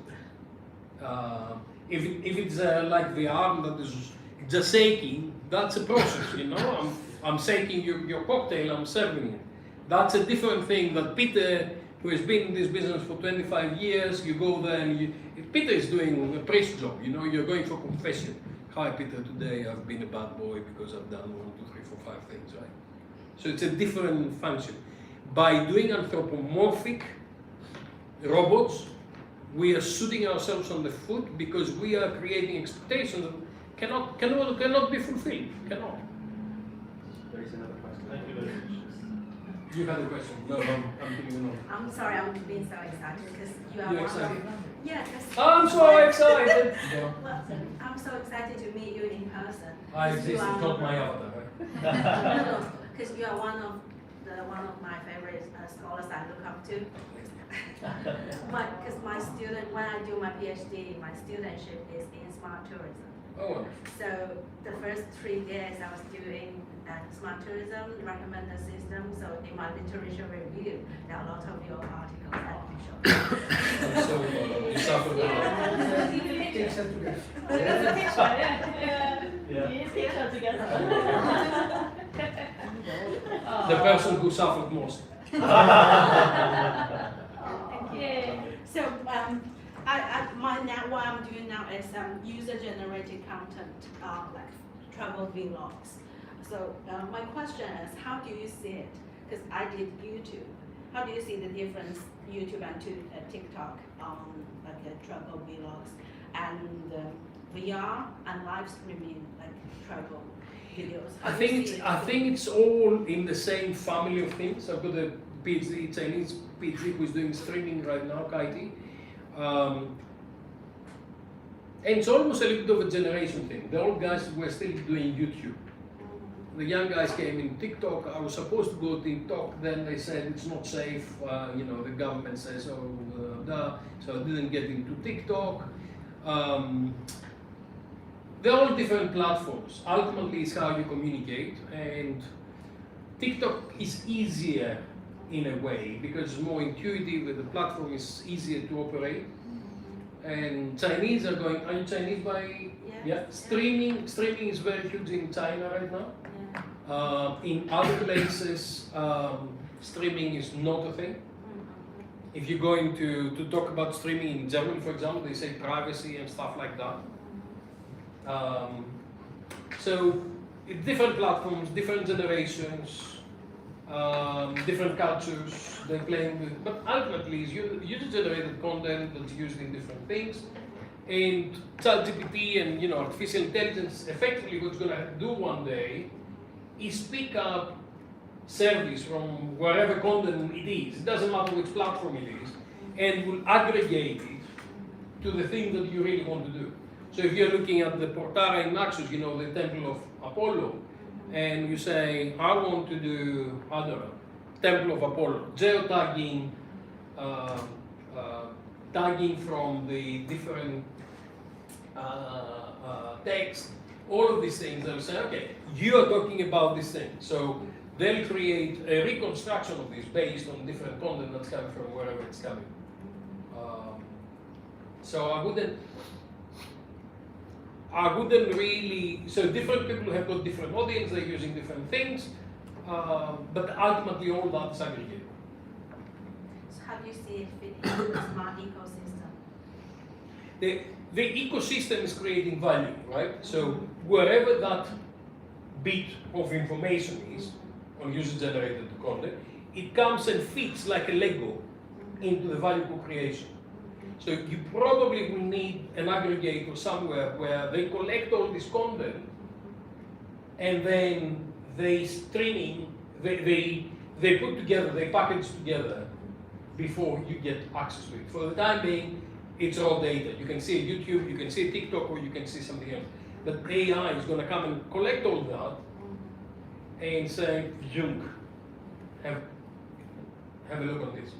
If it's like the arm that is just shaking, that's a process, I'm shaking your cocktail, I'm serving it. That's a different thing that Peter, who has been in this business for 25 years, you go there and Peter is doing a priest job, you're going for confession. Hi Peter, today I've been a bad boy because I've done 1, 2, 3, 4, 5 things, right? So it's a different function. By doing anthropomorphic robots, we are shooting ourselves on the foot because we are creating expectations that cannot be fulfilled. Cannot. There is another question. Thank you very much. You had a question? No, I'm giving you I'm sorry, I'm being so excited because you are You're one excited? of. Yeah, because. I'm so excited! Well, I'm so excited to meet you in person. I 'Cause exist, you it's are- not my avatar, right? No, because you are one of my favorite scholars I look up to. But because my student, when I do my PhD, my studentship is in smart tourism. Oh, So the first 3 days I was doing smart tourism recommender system. So in my literature review, there are a lot of your articles that you show. so you suffer with Takes it together. There's a picture, Yeah. You picture together. the person who suffered most. Thank you. So, what I'm doing now is user-generated content, like travel vlogs. So my question is, how do you see it? Because I did YouTube. How do you see the difference YouTube and TikTok like travel vlogs and VR and live streaming like travel videos? How do you see it? I think it's all in the same family of things. I've got a PhD, Chinese PhD, who is doing streaming right now, Kaiti. And it's almost a little bit of a generation thing. The old guys were still doing YouTube. the young guys came in TikTok. I was supposed to go to TikTok. Then they said it's not safe. You know, the government says so. So I didn't get into TikTok. They're all different platforms. Ultimately, it's how you communicate, and TikTok is easier in a way because it's more intuitive. The platform is easier to operate. And Chinese are going. Are you Chinese by? Yeah. Streaming is very huge in China right now. In other places, streaming is not a thing. If you're going to talk about streaming in Germany, for example, they say privacy and stuff like that. So different platforms, different generations, different cultures, they're playing with, but ultimately it's user-generated content that's used in different things. And ChatGPT and artificial intelligence, effectively what's going to do one day is pick up service from wherever content it is. It doesn't matter which platform it is, and will aggregate it to the thing that you really want to do. So if you're looking at the Portara in Naxos, the Temple of Apollo, and you say, I want to do, I don't know, Temple of Apollo, geotagging, tagging from the different text, all of these things, they'll say, okay, you are talking about this thing. So they'll create a reconstruction of this based on different content that's coming from wherever it's coming. So I wouldn't really, so different people have got different audience, they're using different things, but ultimately all that's aggregated. So how do you see it fit into the smart ecosystem? The ecosystem is creating value, right? So wherever that bit of information is on user-generated content, it comes and fits like a Lego into the value co-creation. So you probably will need an aggregator somewhere where they collect all this content and then they streaming, they put together, they package together before you get access to it. For the time being, it's raw data. You can see YouTube, you can see TikTok, or you can see something else. But AI is going to come and collect all that and say, Jung, have a look on this.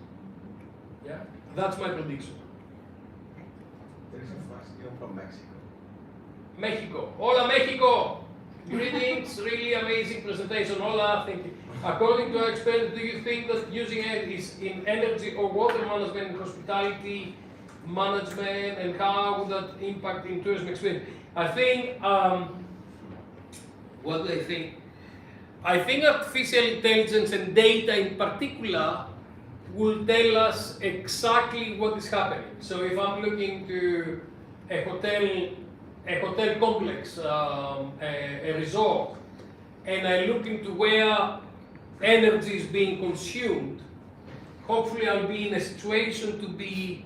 Yeah, that's my prediction. There is a question from Mexico. Mexico. Hola, Mexico. Greetings. Really amazing presentation. Hola. Thank you. According to our experience, do you think that using it is in energy or water management and hospitality management, and how would that impact in tourism experience? I think, what do I think? I think artificial intelligence and data in particular will tell us exactly what is happening. So if I'm looking to a hotel complex, a resort, and I look into where energy is being consumed, hopefully I'll be in a situation to be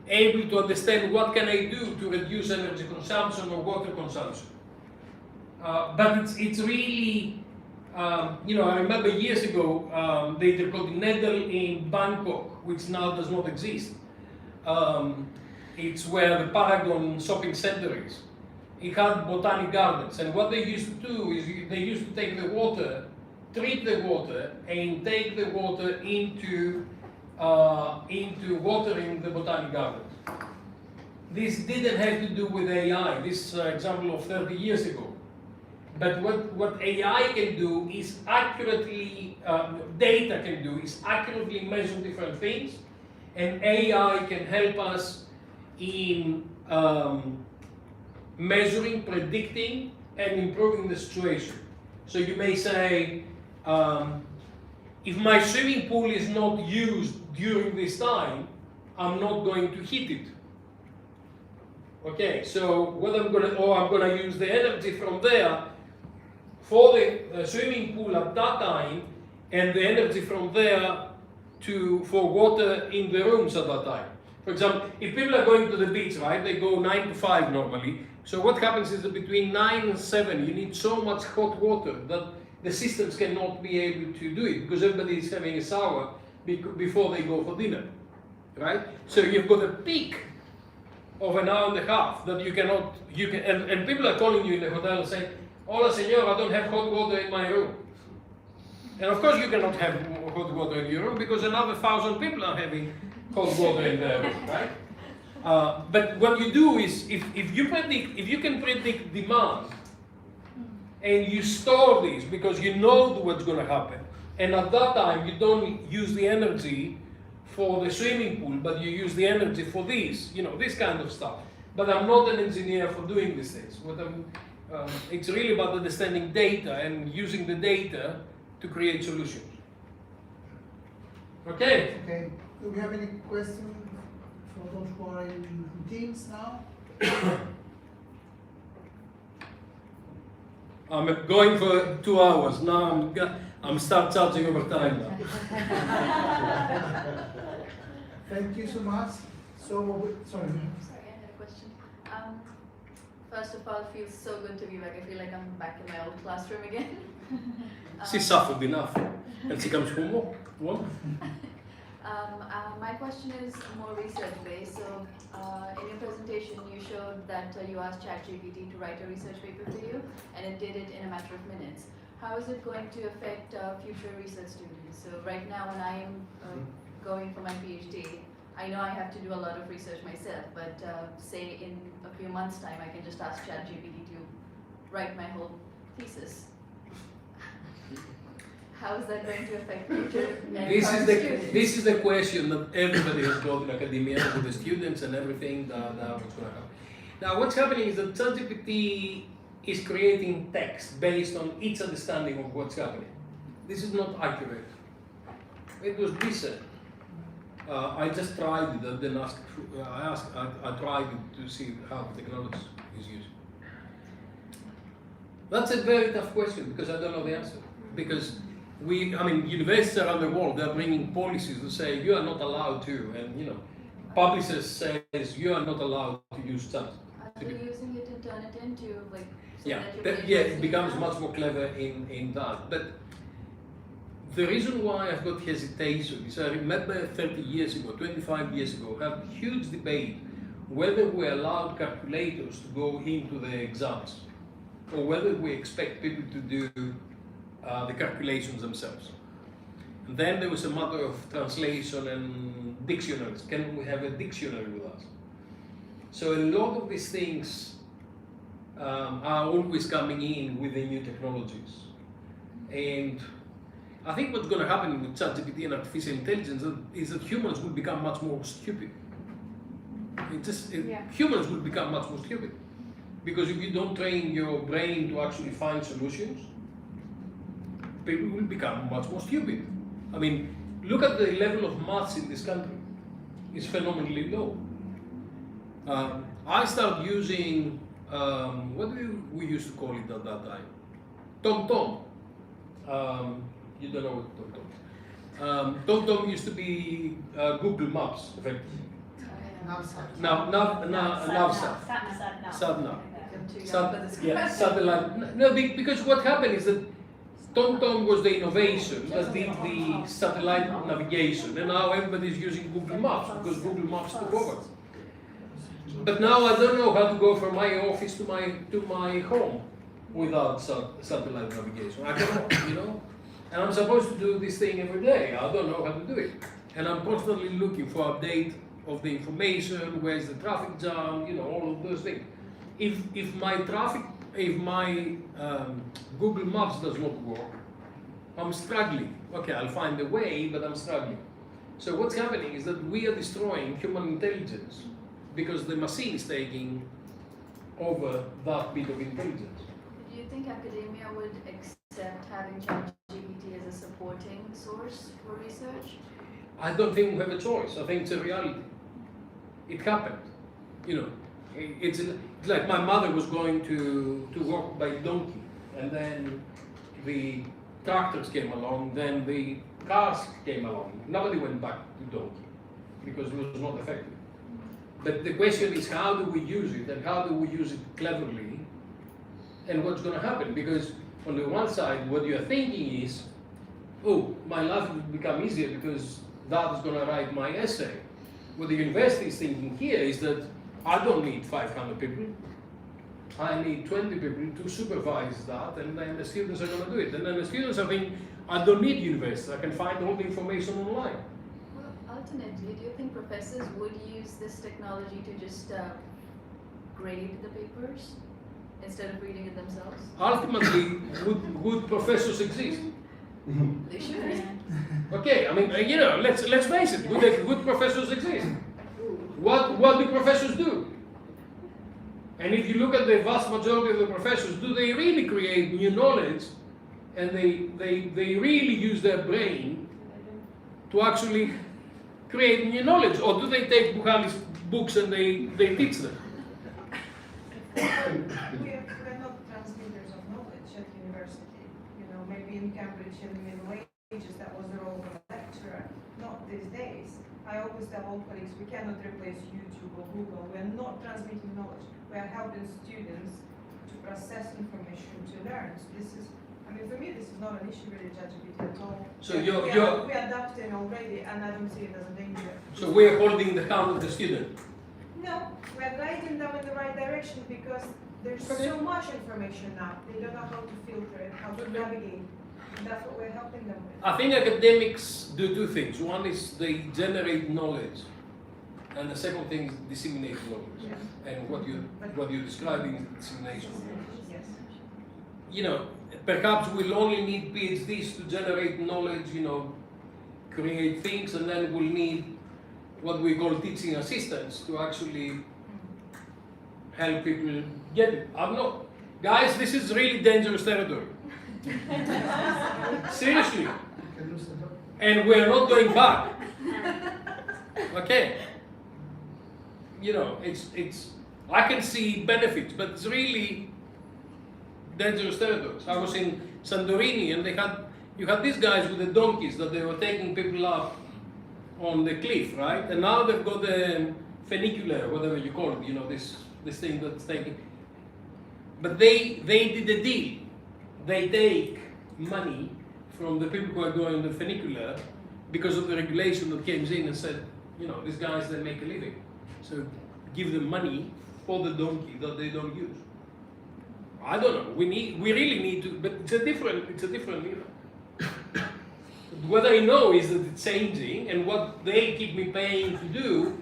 able to understand what can I do to reduce energy consumption or water consumption. But it's really, I remember years ago, the Intercontinental in Bangkok, which now does not exist. It's where the Paragon shopping center is. It had botanic gardens, and what they used to do is they used to take the water, treat the water, and take the water into watering the botanic gardens. This didn't have to do with AI. This example of 30 years ago. But what AI can do is accurately, data can do is accurately measure different things, and AI can help us in measuring, predicting, and improving the situation. So you may say, if my swimming pool is not used during this time, I'm not going to heat it. Okay, so what I'm gonna use the energy from there for the swimming pool at that time, and the energy from there for water in the rooms at that time. For example, if people are going to the beach, right, they go 9 to 5 normally. So what happens is that between 9 and 7, you need so much hot water that the systems cannot be able to do it because everybody is having a shower before they go for dinner, right? So you've got a peak of an hour and a half that and people are calling you in the hotel and saying, Hola, senor, I don't have hot water in my room. And of course you cannot have hot water in your room because another 1,000 people are having hot water in their room, right? But what you do is, if you can predict demand, and you store this because you know what's going to happen, and at that time you don't use the energy for the swimming pool, but you use the energy for this, this kind of stuff. But I'm not an engineer for doing these things. It's really about understanding data and using the data to create solutions. Okay? Okay, do we have any questions for those who are in Teams now? I'm going for 2 hours. Now I'm start charging over time now. Thank you so much. Sorry. Sorry, I had a question. First of all, it feels so good to be back. I feel like I'm back in my old classroom again. She suffered enough, and she comes home more. What? My question is more research-based. So, in your presentation, you showed that you asked ChatGPT to write a research paper for you, and it did it in a matter of minutes. How is it going to affect future research students? So, right now, when I am going for my PhD, I know I have to do a lot of research myself, but say in a few months' time, I can just ask ChatGPT to write my whole thesis. How is that going to affect future? This is the question that everybody has got in academia with the students and everything that what's going to happen. Now, what's happening is that ChatGPT is creating text based on its understanding of what's happening. This is not accurate. It was decent. I just tried it and then I tried it to see how the technology is used. That's a very tough question because I don't know the answer. Because universities around the world, they're bringing policies that say you are not allowed to, and publishers says you are not allowed to use chat. Are they using it and turn it into It becomes much more clever in that. But the reason why I've got hesitation is I remember 30 years ago, 25 years ago, I had a huge debate whether we allowed calculators to go into the exams or whether we expect people to do the calculations themselves. And then there was a matter of translation and dictionaries. Can we have a dictionary with us? So a lot of these things are always coming in with the new technologies. And I think what's going to happen with ChatGPT and artificial intelligence is that humans will become much more stupid. Humans will become much more stupid. Because if you don't train your brain to actually find solutions, people will become much more stupid. I mean, look at the level of maths in this country. It's phenomenally low. I started using, what do we used to call it at that time? TomTom. You don't know what TomTom is. TomTom used to be Google Maps, effectively. Satellite. No, because what happened is that TomTom was the innovation that did the satellite navigation, and now everybody's using Google Maps because Google Maps took over. But now I don't know how to go from my office to my home without satellite navigation. I cannot, And I'm supposed to do this thing every day. I don't know how to do it, and I'm constantly looking for update of the information. Where's the traffic jam? All of those things. If my Google Maps does not work, I'm struggling. Okay, I'll find a way, but I'm struggling. So what's happening is that we are destroying human intelligence because the machine is taking over that bit of intelligence. Do you think academia would accept having ChatGPT as a supporting source for research? I don't think we have a choice. I think it's a reality. It happened. It's like my mother was going to work by donkey, and then the tractors came along, then the cars came along. Nobody went back to donkey because it was not effective. But the question is, how do we use it, and how do we use it cleverly, and what's going to happen? Because on the one side, what you're thinking is, oh, my life will become easier because that is going to write my essay. What the university is thinking here is that I don't need 500 people. I need 20 people to supervise that, and then the students are going to do it. And then the students are thinking, I don't need university, I can find all the information online. Well, alternately, do you think professors would use this technology to just grade the papers instead of reading it themselves? Ultimately, would professors exist? They should. Okay, I mean, you know, let's face it, would professors exist? What do professors do? And if you look at the vast majority of the professors, do they really create new knowledge, and they really use their brain to actually create new knowledge, or do they take Buhalis books and they teach them? We're not transmitters of knowledge at university. You know, maybe in Cambridge in the Middle Ages that was the role of a lecturer. Not these days. I always tell all colleagues we cannot replace YouTube or Google. We are not transmitting knowledge. We are helping students to process information, to learn. So this is, I mean, for me, this is not an issue really, ChatGPT at all. So we're adapting already, and I don't see it as a danger. So we're holding the hand of the student. No, we're guiding them in the right direction because there's so much information now. They don't know how to filter it, how to navigate. And that's what we're helping them with. I think academics do two things. One is they generate knowledge, and the second thing is disseminate knowledge. Yes. And what you're describing is dissemination of knowledge. Yes. You know, perhaps we'll only need PhDs to generate knowledge, you know, create things, and then we'll need what we call teaching assistants to actually help people get it. I'm not, guys, this is really dangerous territory. Seriously. And we're not going back. Okay. You know, I can see benefits, but it's really dangerous territory. I was in Santorini, and you had these guys with the donkeys that they were taking people up on the cliff, right? And now they've got the funicular, whatever you call it, you know, this thing that's taking. But they did a deal. They take money from the people who are going on the funicular because of the regulation that came in and said, you know, these guys, they make a living. So give them money for the donkey that they don't use. I don't know. We really need to, but it's a different era. What I know is that it's changing, and what they keep me paying to do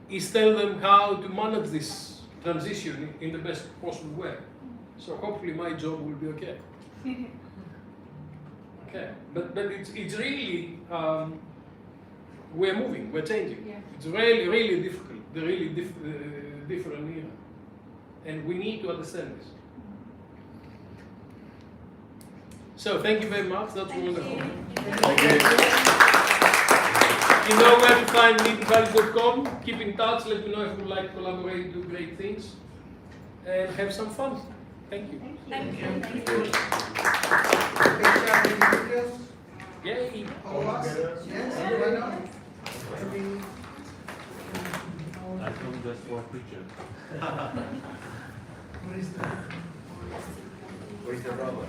is tell them how to manage this transition in the best possible way. So hopefully my job will be okay. Okay, but it's really we're moving, we're changing. Yeah. It's really difficult, different era, and we need to understand this. So thank you very much. That's wonderful. Thank you. You know where to find meetvalues.com. Keep in touch. Let me know if you would like to collaborate, do great things, and have some fun. Thank you. Thank you. Take care, Dimitrios. Yay. All of us? Yes, why not? I come just for a picture. What is that? Where's the rubber?